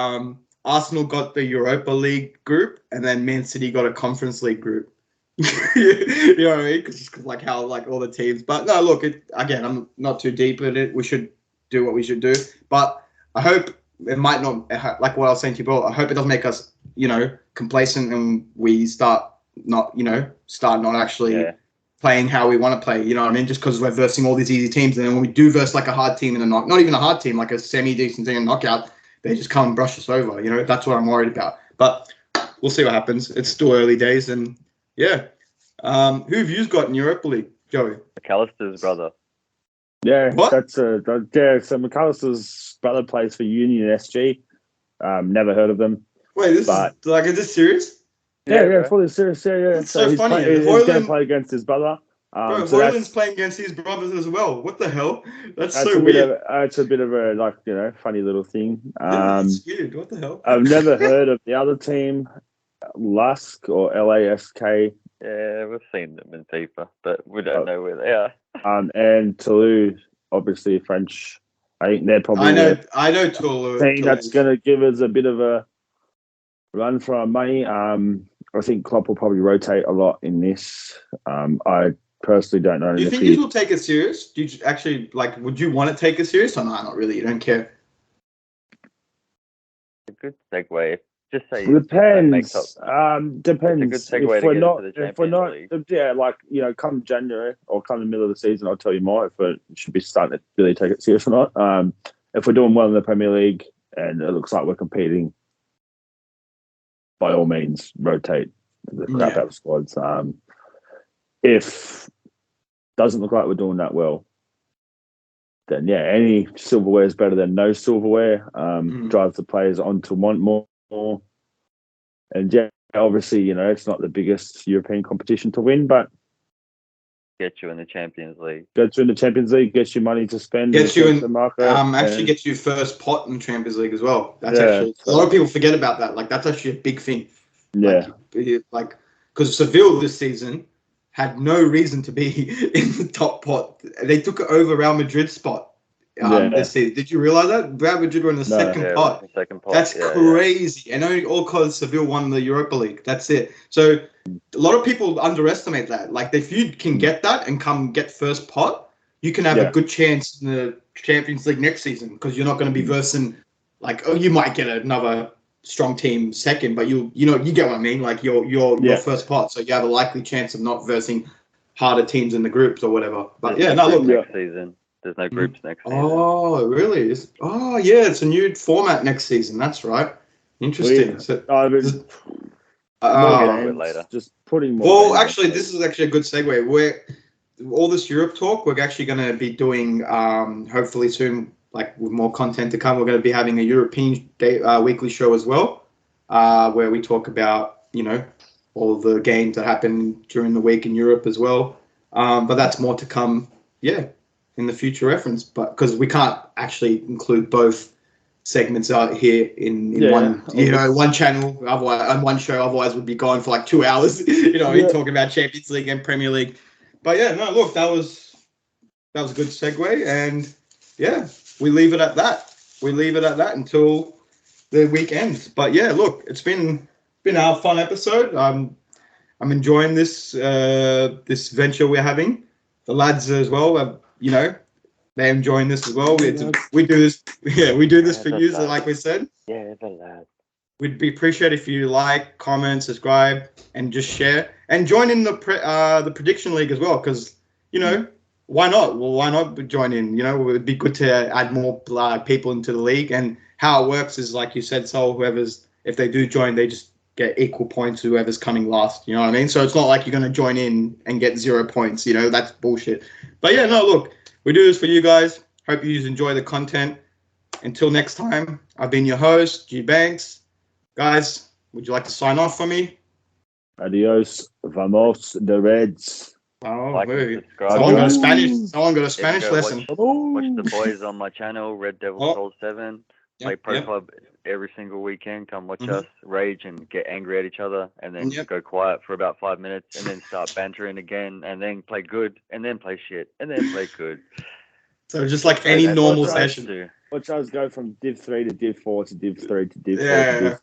S1: Arsenal got the Europa League group, and then Man City got a Conference League group. You know what I mean? Because like how all the teams. But no, look. Again, I'm not too deep in it. We should do what we should do. But I hope it might not. Like what I was saying to you, bro. I hope it doesn't make us, complacent, and we start not actually playing how we want to play. You know what I mean? Just because we're versing all these easy teams, and then when we do verse like a hard team in a not even a hard team, like a semi-decent thing in knockout, they just come and brush us over. That's what I'm worried about. But we'll see what happens. It's still early days, and. Yeah. Who have you got in Europa League, Joey?
S3: McAllister's brother.
S2: Yeah,
S1: what?
S2: So McAllister's brother plays for Union SG. Never heard of them.
S1: Wait, is this serious?
S2: Yeah, fully serious. Yeah.
S1: It's so funny.
S2: He's going to play against his brother.
S1: Bro, Hoyland's playing against his brothers as well. What the hell? That's so weird.
S2: It's a bit of a funny little thing.
S1: It's weird. What the hell?
S2: I've never heard of the other team. Lask or LASK.
S3: Yeah, we've seen them in FIFA, but we don't know where they are.
S2: And Toulouse, obviously French. I think they're probably
S1: I know Toulouse.
S2: Team that's going to give us a bit of a run for our money. I think Klopp will probably rotate a lot in this. I personally don't know.
S1: Do you think you will take it serious? Do you actually would you want to take it serious or not really? You don't care.
S3: A good segue. Just say
S2: depends. Depends.
S3: It's a good segue to get into the Champions League. Come January or come the middle of the season, I'll tell you more if it should be starting to really take it serious or not. If we're doing well in the Premier League
S2: and it looks like we're competing. By all means, rotate the crap out of squads. If doesn't look like we're doing that well, then any silverware is better than no silverware. Drives the players on to want more. And obviously, it's not the biggest European competition to win, but
S3: get you in the Champions League.
S2: Gets you in the Champions League, gets you money to spend.
S1: Gets you in
S2: the market.
S1: Actually gets you first pot in the Champions League as well. That's actually a lot of people forget about that. Like that's actually a big thing.
S2: Yeah.
S1: Like because Seville this season had no reason to be in the top pot. They took it over Real Madrid's spot this season. Did you realize that? Real Madrid were in the second pot. That's crazy. And only all because Seville won the Europa League. That's it. So a lot of people underestimate that. Like if you can get that and come get first pot, you can have a good chance in the Champions League next season because you're not going to be versing you might get another strong team second, but you get what I mean. Like your first pot, so you have a likely chance of not versing harder teams in the groups or whatever. But
S3: next season. There's no groups next season.
S1: Oh, really? It's a new format next season. That's right. Interesting.
S3: Later.
S2: Just putting more.
S1: Well, actually, this is actually a good segue. All this Europe talk, we're actually going to be doing, hopefully soon, like with more content to come, we're going to be having a European weekly show as well, where we talk about, all the games that happen during the week in Europe as well. But that's more to come, in the future reference. But because we can't actually include both segments out here in one channel, otherwise on one show, otherwise we'd be going for like 2 hours, talking about Champions League and Premier League. But look, that was a good segue, and we leave it at that. We leave it at that until the week ends. But look, it's been a fun episode. I'm enjoying this this venture we're having. The lads as well, they're enjoying this as well. We do this, we do this for you, like we said.
S3: Yeah, the lads.
S1: We'd be appreciate if you like, comment, subscribe, and just share, and join in the prediction league as well. Because why not? Well, why not join in? It would be good to add more people into the league. And how it works is, like you said, so if they do join, they just get equal points to whoever's coming last. You know what I mean? So it's not like you're going to join in and get 0 points. That's bullshit. But look, we do this for you guys. Hope you enjoy the content. Until next time, I've been your host, G Banks. Guys, would you like to sign off for me?
S2: Adios, vamos, the Reds.
S1: Someone got a Spanish lesson.
S3: Watch the boys on my channel, Red Devil Soul 7. Play Pro Club every single weekend. Come watch us rage and get angry at each other, and then go quiet for about 5 minutes, and then start bantering again, and then play good, and then play shit, and then play good.
S1: So just like any normal session.
S2: Watch us go from Div 3 to Div 4 to Div 3 to Div 4 to Div 4.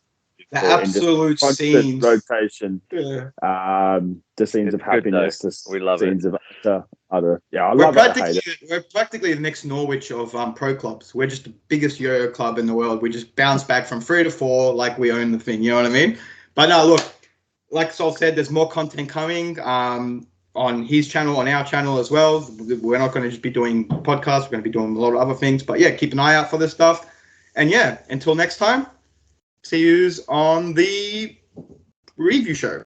S1: The absolute scenes.
S2: Rotation. The scenes of happiness.
S3: We love
S2: scenes
S3: it.
S2: Of other. I
S1: love
S2: it.
S1: We're practically the next Norwich of pro clubs. We're just the biggest yo-yo club in the world. We just bounce back from 3 to 4 like we own the thing. You know what I mean? But no, look, like Sol said, there's more content coming on his channel, on our channel as well. We're not going to just be doing podcasts. We're going to be doing a lot of other things. But keep an eye out for this stuff. And until next time. See yous on the review show.